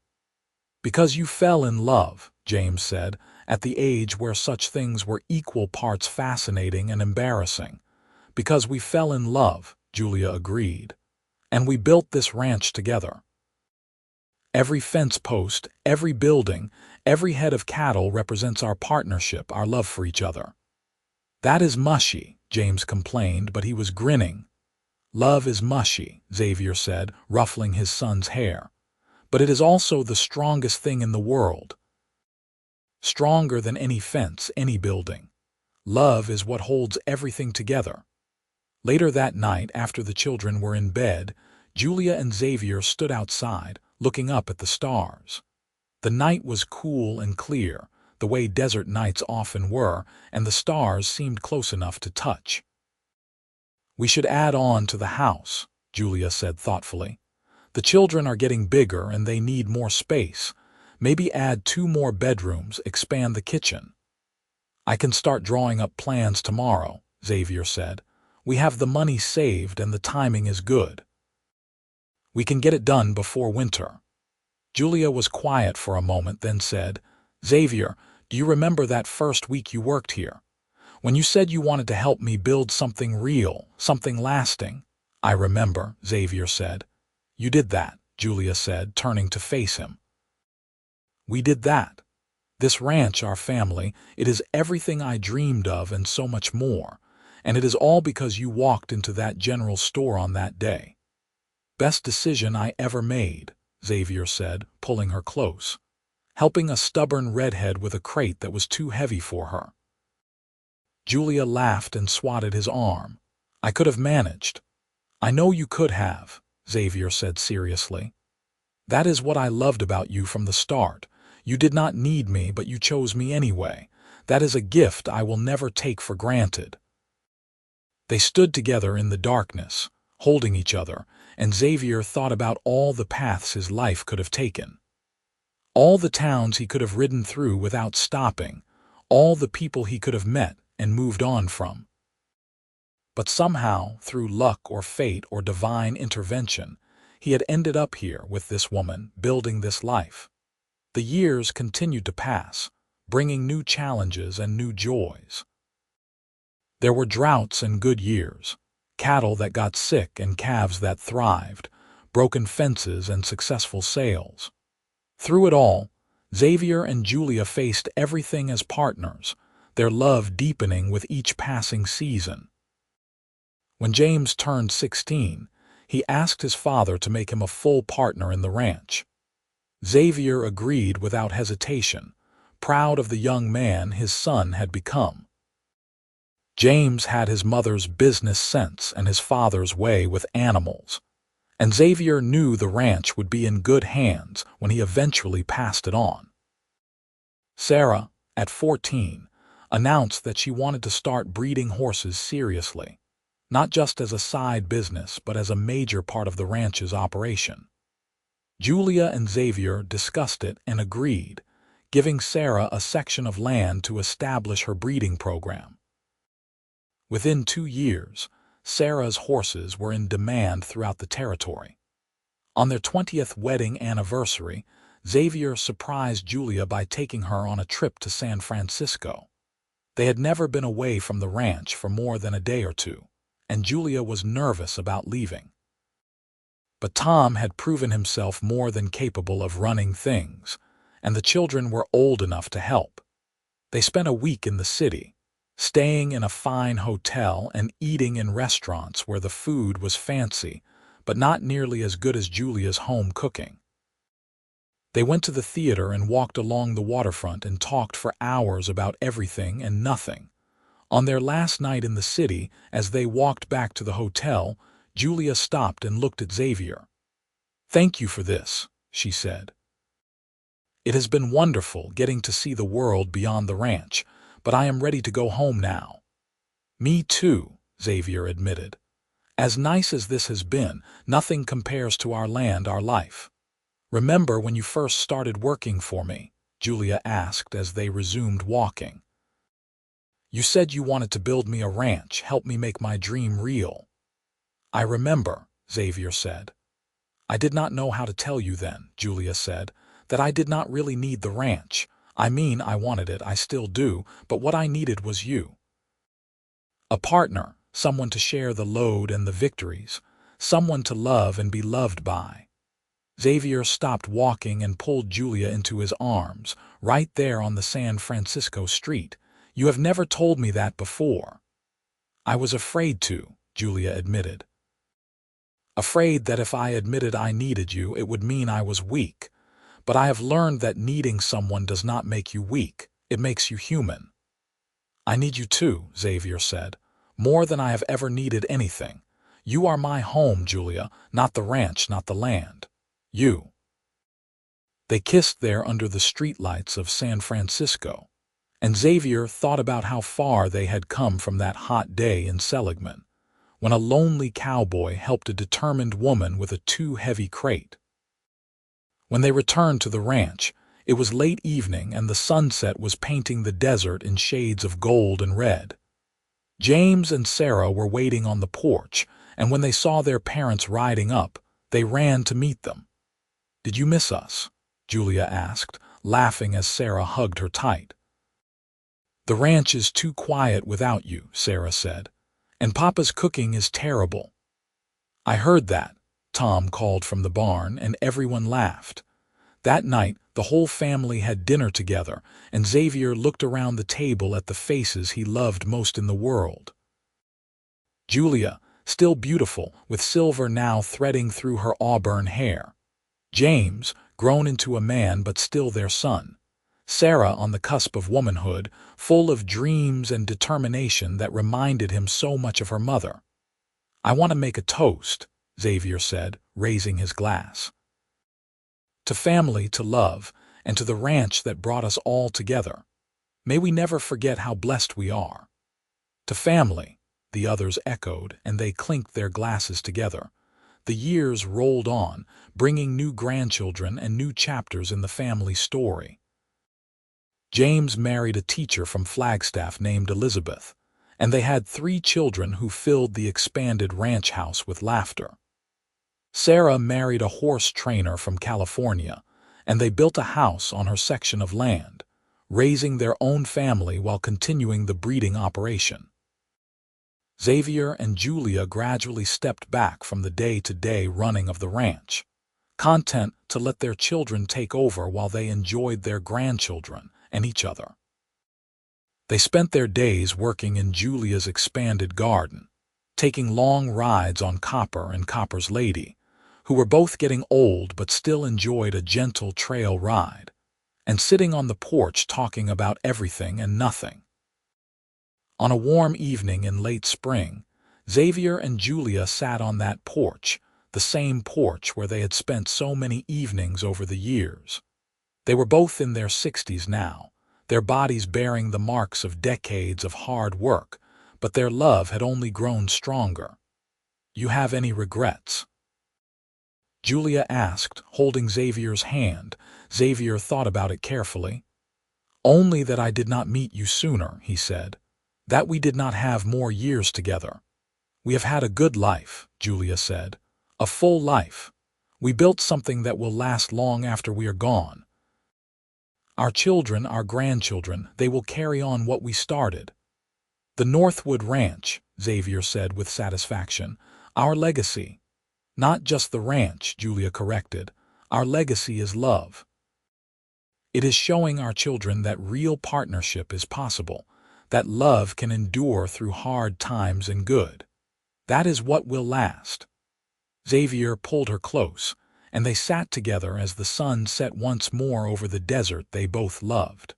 Because you fell in love, James said, at the age where such things were equal parts fascinating and embarrassing. Because we fell in love, Julia agreed. And we built this ranch together. Every fence post, every building, every head of cattle represents our partnership, our love for each other. That is mushy, James complained, but he was grinning. Love is mushy, Xavier said, ruffling his son's hair. But it is also the strongest thing in the world. Stronger than any fence, any building. Love is what holds everything together. Later that night, after the children were in bed, Julia and Xavier stood outside, looking up at the stars. The night was cool and clear, the way desert nights often were, and the stars seemed close enough to touch. We should add on to the house, Julia said thoughtfully. The children are getting bigger and they need more space. Maybe add 2 more bedrooms, expand the kitchen. I can start drawing up plans tomorrow, Xavier said. We have the money saved and the timing is good. We can get it done before winter. Julia was quiet for a moment, then said, Xavier, do you remember that first week you worked here? When you said you wanted to help me build something real, something lasting? I remember, Xavier said. You did that, Julia said, turning to face him. We did that. This ranch, our family, it is everything I dreamed of and so much more. And it is all because you walked into that general store on that day. Best decision I ever made, Xavier said, pulling her close, helping a stubborn redhead with a crate that was too heavy for her. Julia laughed and swatted his arm. I could have managed. I know you could have, Xavier said seriously. That is what I loved about you from the start. You did not need me, but you chose me anyway. That is a gift I will never take for granted. They stood together in the darkness, holding each other, and Xavier thought about all the paths his life could have taken. All the towns he could have ridden through without stopping, all the people he could have met and moved on from. But somehow, through luck or fate or divine intervention, he had ended up here with this woman, building this life. The years continued to pass, bringing new challenges and new joys. There were droughts and good years, cattle that got sick and calves that thrived, broken fences and successful sales. Through it all, Xavier and Julia faced everything as partners, their love deepening with each passing season. When James turned 16, he asked his father to make him a full partner in the ranch. Xavier agreed without hesitation, proud of the young man his son had become. James had his mother's business sense and his father's way with animals, and Xavier knew the ranch would be in good hands when he eventually passed it on. Sarah, at 14, announced that she wanted to start breeding horses seriously, not just as a side business but as a major part of the ranch's operation. Julia and Xavier discussed it and agreed, giving Sarah a section of land to establish her breeding program. Within 2 years, Sarah's horses were in demand throughout the territory. On their 20th wedding anniversary, Xavier surprised Julia by taking her on a trip to San Francisco. They had never been away from the ranch for more than a day or two, and Julia was nervous about leaving. But Tom had proven himself more than capable of running things, and the children were old enough to help. They spent a week in the city, staying in a fine hotel and eating in restaurants where the food was fancy, but not nearly as good as Julia's home cooking. They went to the theater and walked along the waterfront and talked for hours about everything and nothing. On their last night in the city, as they walked back to the hotel, Julia stopped and looked at Xavier. "Thank you for this," she said. "It has been wonderful getting to see the world beyond the ranch, but I am ready to go home now." "Me too," Xavier admitted. "As nice as this has been, nothing compares to our land, our life. "Remember when you first started working for me?" Julia asked as they resumed walking. "You said you wanted to build me a ranch, help me make my dream real." "I remember," Xavier said. "I did not know how to tell you then," Julia said, "that I did not really need the ranch. I mean, I wanted it, I still do, but what I needed was you. A partner, someone to share the load and the victories, someone to love and be loved by." Xavier stopped walking and pulled Julia into his arms, right there on the San Francisco street. "You have never told me that before." "I was afraid to," Julia admitted. "Afraid that if I admitted I needed you, it would mean I was weak. But I have learned that needing someone does not make you weak, it makes you human." "I need you too," Xavier said, "more than I have ever needed anything. You are my home, Julia, not the ranch, not the land. You." They kissed there under the streetlights of San Francisco, and Xavier thought about how far they had come from that hot day in Seligman, when a lonely cowboy helped a determined woman with a too-heavy crate. When they returned to the ranch, it was late evening and the sunset was painting the desert in shades of gold and red. James and Sarah were waiting on the porch, and when they saw their parents riding up, they ran to meet them. "Did you miss us?" Julia asked, laughing as Sarah hugged her tight. "The ranch is too quiet without you," Sarah said, "and Papa's cooking is terrible." "I heard that," Tom called from the barn, and everyone laughed. That night, the whole family had dinner together, and Xavier looked around the table at the faces he loved most in the world. Julia, still beautiful, with silver now threading through her auburn hair. James, grown into a man but still their son. Sarah on the cusp of womanhood, full of dreams and determination that reminded him so much of her mother. "I want to make a toast," Xavier said, raising his glass. "To family, to love, and to the ranch that brought us all together. May we never forget how blessed we are." "To family," the others echoed, and they clinked their glasses together. The years rolled on, bringing new grandchildren and new chapters in the family story. James married a teacher from Flagstaff named Elizabeth, and they had 3 children who filled the expanded ranch house with laughter. Sarah married a horse trainer from California, and they built a house on her section of land, raising their own family while continuing the breeding operation. Xavier and Julia gradually stepped back from the day-to-day running of the ranch, content to let their children take over while they enjoyed their grandchildren and each other. They spent their days working in Julia's expanded garden, taking long rides on Copper and Copper's lady, who were both getting old but still enjoyed a gentle trail ride, and sitting on the porch talking about everything and nothing. On a warm evening in late spring, Xavier and Julia sat on that porch, the same porch where they had spent so many evenings over the years. They were both in their 60s now, their bodies bearing the marks of decades of hard work, but their love had only grown stronger. "You have any regrets?" Julia asked, holding Xavier's hand. Xavier thought about it carefully. "Only that I did not meet you sooner," he said. "That we did not have more years together." "We have had a good life," Julia said. "A full life. We built something that will last long after we are gone. Our children, our grandchildren, they will carry on what we started." "The Northwood Ranch," Xavier said with satisfaction. "Our legacy." "Not just the ranch," Julia corrected. "Our legacy is love. It is showing our children that real partnership is possible, that love can endure through hard times and good. That is what will last." Xavier pulled her close, and they sat together as the sun set once more over the desert they both loved.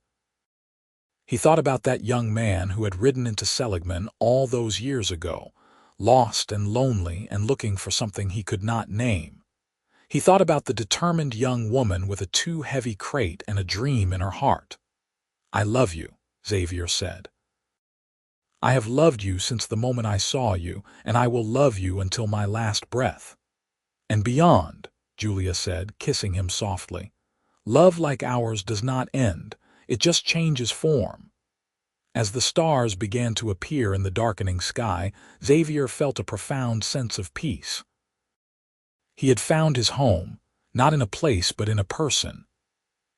He thought about that young man who had ridden into Seligman all those years ago, lost and lonely and looking for something he could not name. He thought about the determined young woman with a too-heavy crate and a dream in her heart. "I love you," Xavier said. "I have loved you since the moment I saw you, and I will love you until my last breath." "And beyond," Julia said, kissing him softly. Love like ours does not end, it just changes form. As the stars began to appear in the darkening sky, Xavier felt a profound sense of peace. He had found his home, not in a place but in a person.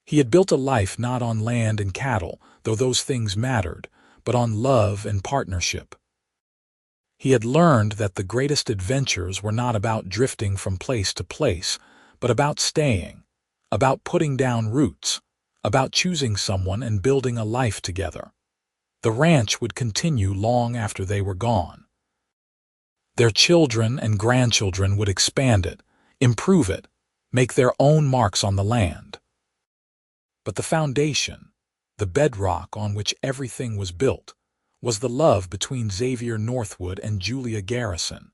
He had built a life not on land and cattle, though those things mattered, but on love and partnership. He had learned that the greatest adventures were not about drifting from place to place, but about staying, about putting down roots, about choosing someone and building a life together. The ranch would continue long after they were gone. Their children and grandchildren would expand it, improve it, make their own marks on the land. But the foundation, the bedrock on which everything was built, was the love between Xavier Northwood and Julia Garrison,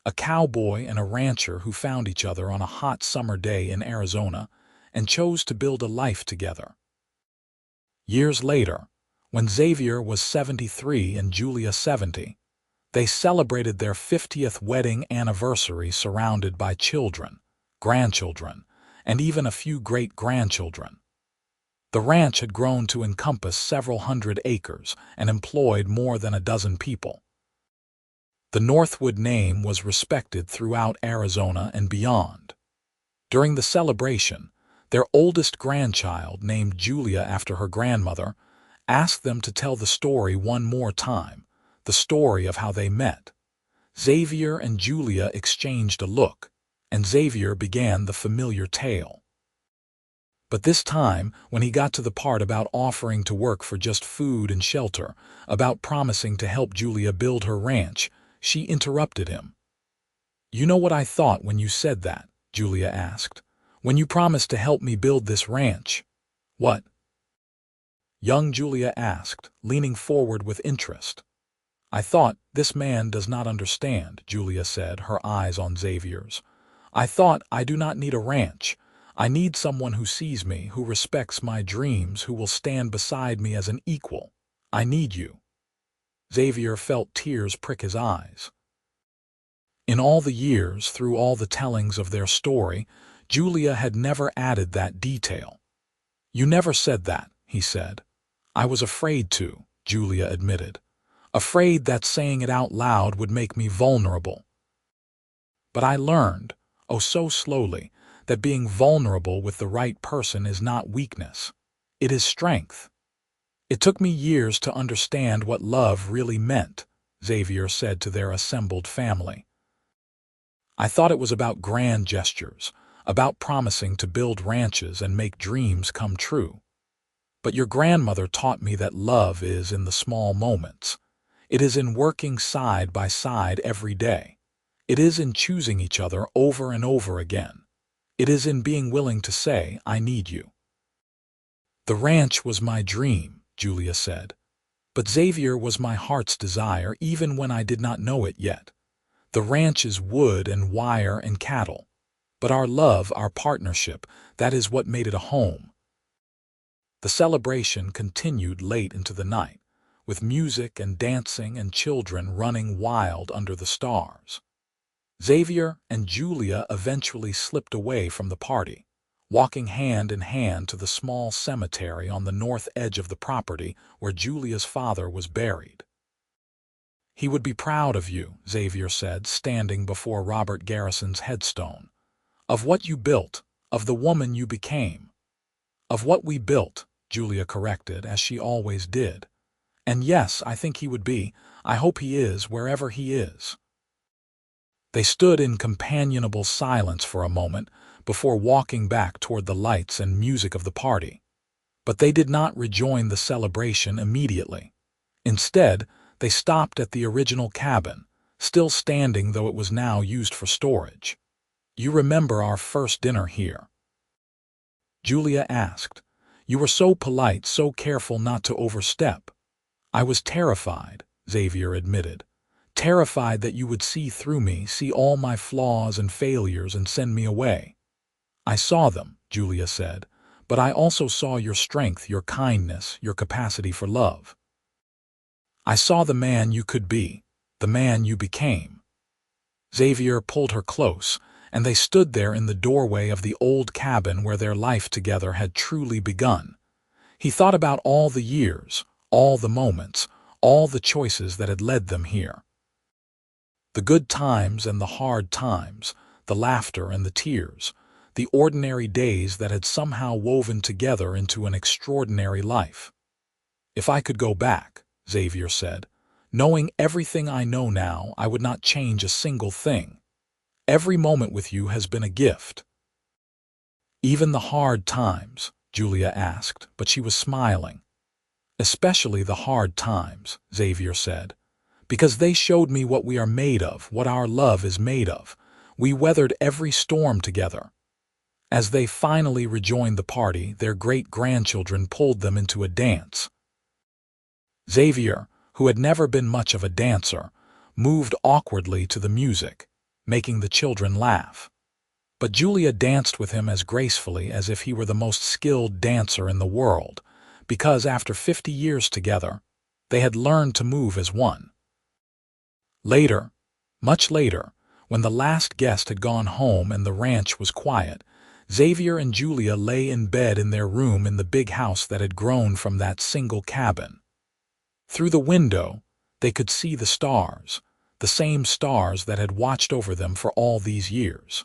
a cowboy and a rancher who found each other on a hot summer day in Arizona and chose to build a life together. Years later, when Xavier was 73 and Julia 70, they celebrated their 50th wedding anniversary surrounded by children, grandchildren, and even a few great-grandchildren. The ranch had grown to encompass several hundred acres and employed more than a dozen people. The Northwood name was respected throughout Arizona and beyond. During the celebration, their oldest grandchild, named Julia after her grandmother, asked them to tell the story one more time, the story of how they met. Xavier and Julia exchanged a look, and Xavier began the familiar tale. But this time, when he got to the part about offering to work for just food and shelter, about promising to help Julia build her ranch, she interrupted him. "You know what I thought when you said that?" Julia asked. "When you promised to help me build this ranch." "What?" young Julia asked, leaning forward with interest. "I thought, this man does not understand," Julia said, her eyes on Xavier's. "I thought, I do not need a ranch. I need someone who sees me, who respects my dreams, who will stand beside me as an equal. I need you." Xavier felt tears prick his eyes. In all the years, through all the tellings of their story, Julia had never added that detail. "You never said that," he said. "I was afraid to," Julia admitted. "Afraid that saying it out loud would make me vulnerable. But I learned, oh so slowly, that being vulnerable with the right person is not weakness. It is strength. It took me years to understand what love really meant," Xavier said to their assembled family. "I thought it was about grand gestures, about promising to build ranches and make dreams come true. But your grandmother taught me that love is in the small moments. It is in working side by side every day. It is in choosing each other over and over again. It is in being willing to say, 'I need you.'" "The ranch was my dream," Julia said. "But Xavier was my heart's desire even when I did not know it yet. The ranch is wood and wire and cattle. But our love, our partnership, that is what made it a home." The celebration continued late into the night, with music and dancing and children running wild under the stars. Xavier and Julia eventually slipped away from the party, walking hand in hand to the small cemetery on the north edge of the property where Julia's father was buried. "He would be proud of you," Xavier said, standing before Robert Garrison's headstone. "Of what you built, of the woman you became." "Of what we built," Julia corrected, as she always did. "And yes, I think he would be. I hope he is, wherever he is." They stood in companionable silence for a moment before walking back toward the lights and music of the party. But they did not rejoin the celebration immediately. Instead, they stopped at the original cabin, still standing though it was now used for storage. "You remember our first dinner here?" Julia asked. "You were so polite, so careful not to overstep." "I was terrified," Xavier admitted. "Terrified that you would see through me, see all my flaws and failures and send me away." "I saw them," Julia said, "but I also saw your strength, your kindness, your capacity for love. I saw the man you could be, the man you became." Xavier pulled her close, and they stood there in the doorway of the old cabin where their life together had truly begun. He thought about all the years, all the moments, all the choices that had led them here. The good times and the hard times, the laughter and the tears, the ordinary days that had somehow woven together into an extraordinary life. "If I could go back," Xavier said, "knowing everything I know now, I would not change a single thing. Every moment with you has been a gift." "Even the hard times?" Julia asked, but she was smiling. "Especially the hard times," Xavier said, "because they showed me what we are made of, what our love is made of. We weathered every storm together." As they finally rejoined the party, their great-grandchildren pulled them into a dance. Xavier, who had never been much of a dancer, moved awkwardly to the music, making the children laugh. But Julia danced with him as gracefully as if he were the most skilled dancer in the world, because after 50 years together, they had learned to move as one. Later, much later, when the last guest had gone home and the ranch was quiet, Xavier and Julia lay in bed in their room in the big house that had grown from that single cabin. Through the window, they could see the stars, the same stars that had watched over them for all these years.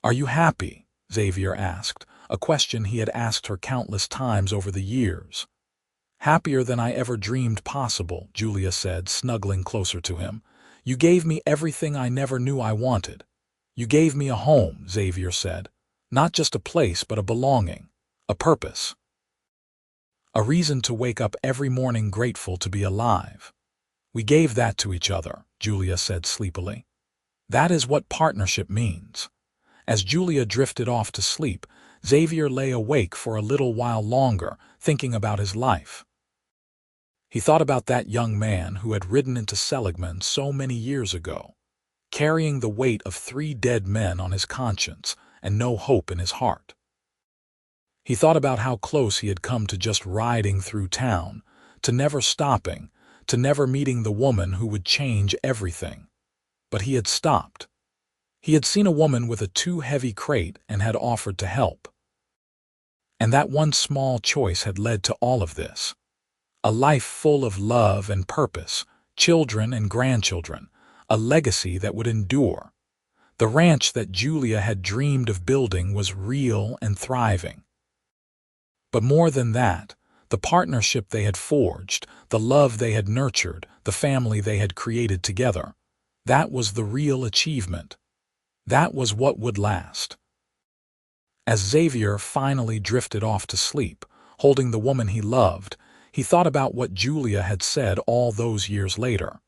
"Are you happy?" Xavier asked, a question he had asked her countless times over the years. "Happier than I ever dreamed possible," Julia said, snuggling closer to him. "You gave me everything I never knew I wanted." "You gave me a home," Xavier said. "Not just a place, but a belonging, a purpose. A reason to wake up every morning grateful to be alive." "We gave that to each other," Julia said sleepily. "That is what partnership means." As Julia drifted off to sleep, Xavier lay awake for a little while longer, thinking about his life. He thought about that young man who had ridden into Seligman so many years ago, carrying the weight of 3 dead men on his conscience and no hope in his heart. He thought about how close he had come to just riding through town, to never stopping, to never meeting the woman who would change everything. But he had stopped. He had seen a woman with a too heavy crate and had offered to help. And that one small choice had led to all of this. A life full of love and purpose, children and grandchildren, a legacy that would endure. The ranch that Julia had dreamed of building was real and thriving. But more than that, the partnership they had forged, the love they had nurtured, the family they had created together, that was the real achievement. That was what would last. As Xavier finally drifted off to sleep, holding the woman he loved, he thought about what Julia had said all those years later.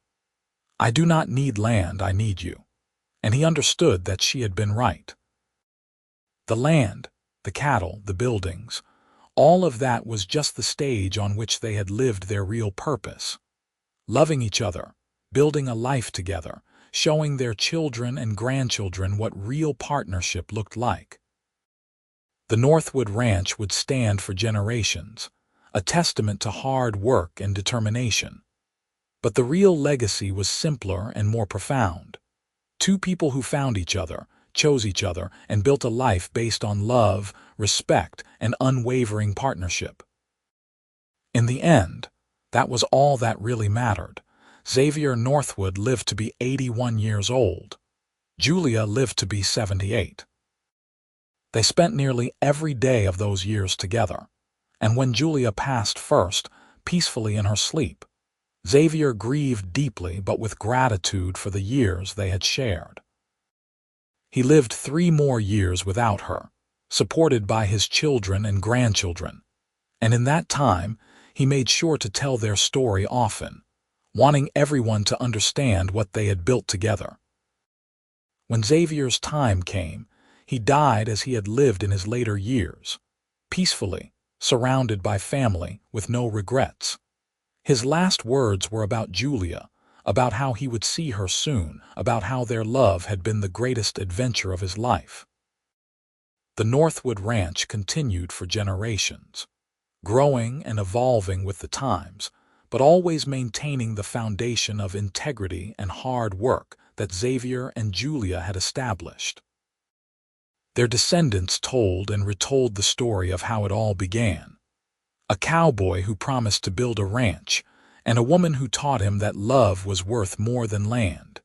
"I do not need land, I need you." And he understood that she had been right. The land, the cattle, the buildings, all of that was just the stage on which they had lived their real purpose. Loving each other, building a life together, showing their children and grandchildren what real partnership looked like. The Northwood Ranch would stand for generations, a testament to hard work and determination. But the real legacy was simpler and more profound. 2 people who found each other, chose each other, and built a life based on love, respect, and unwavering partnership. In the end, that was all that really mattered. Xavier Northwood lived to be 81 years old. Julia lived to be 78. They spent nearly every day of those years together, and when Julia passed first, peacefully in her sleep, Xavier grieved deeply but with gratitude for the years they had shared. He lived 3 more years without her, supported by his children and grandchildren, and in that time he made sure to tell their story often, wanting everyone to understand what they had built together. When Xavier's time came, he died as he had lived in his later years, peacefully, surrounded by family, with no regrets. His last words were about Julia, about how he would see her soon, about how their love had been the greatest adventure of his life. The Northwood Ranch continued for generations, growing and evolving with the times, but always maintaining the foundation of integrity and hard work that Xavier and Julia had established. Their descendants told and retold the story of how it all began. A cowboy who promised to build a ranch, and a woman who taught him that love was worth more than land.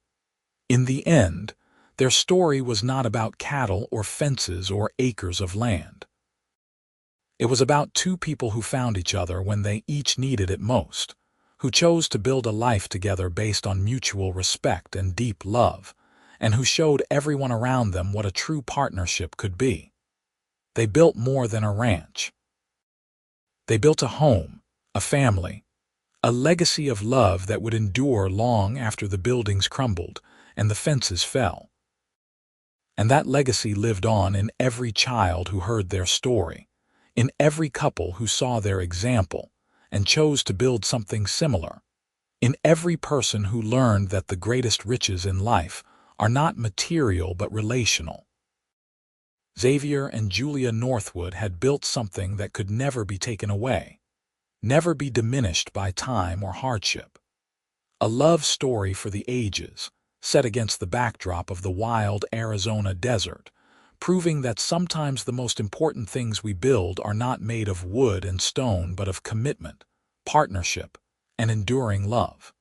In the end, their story was not about cattle or fences or acres of land. It was about two people who found each other when they each needed it most, who chose to build a life together based on mutual respect and deep love, and who showed everyone around them what a true partnership could be. They built more than a ranch. They built a home, a family, a legacy of love that would endure long after the buildings crumbled and the fences fell. And that legacy lived on in every child who heard their story, in every couple who saw their example and chose to build something similar, in every person who learned that the greatest riches in life are not material but relational. Xavier and Julia Northwood had built something that could never be taken away, never be diminished by time or hardship. A love story for the ages, set against the backdrop of the wild Arizona desert, proving that sometimes the most important things we build are not made of wood and stone but of commitment, partnership, and enduring love.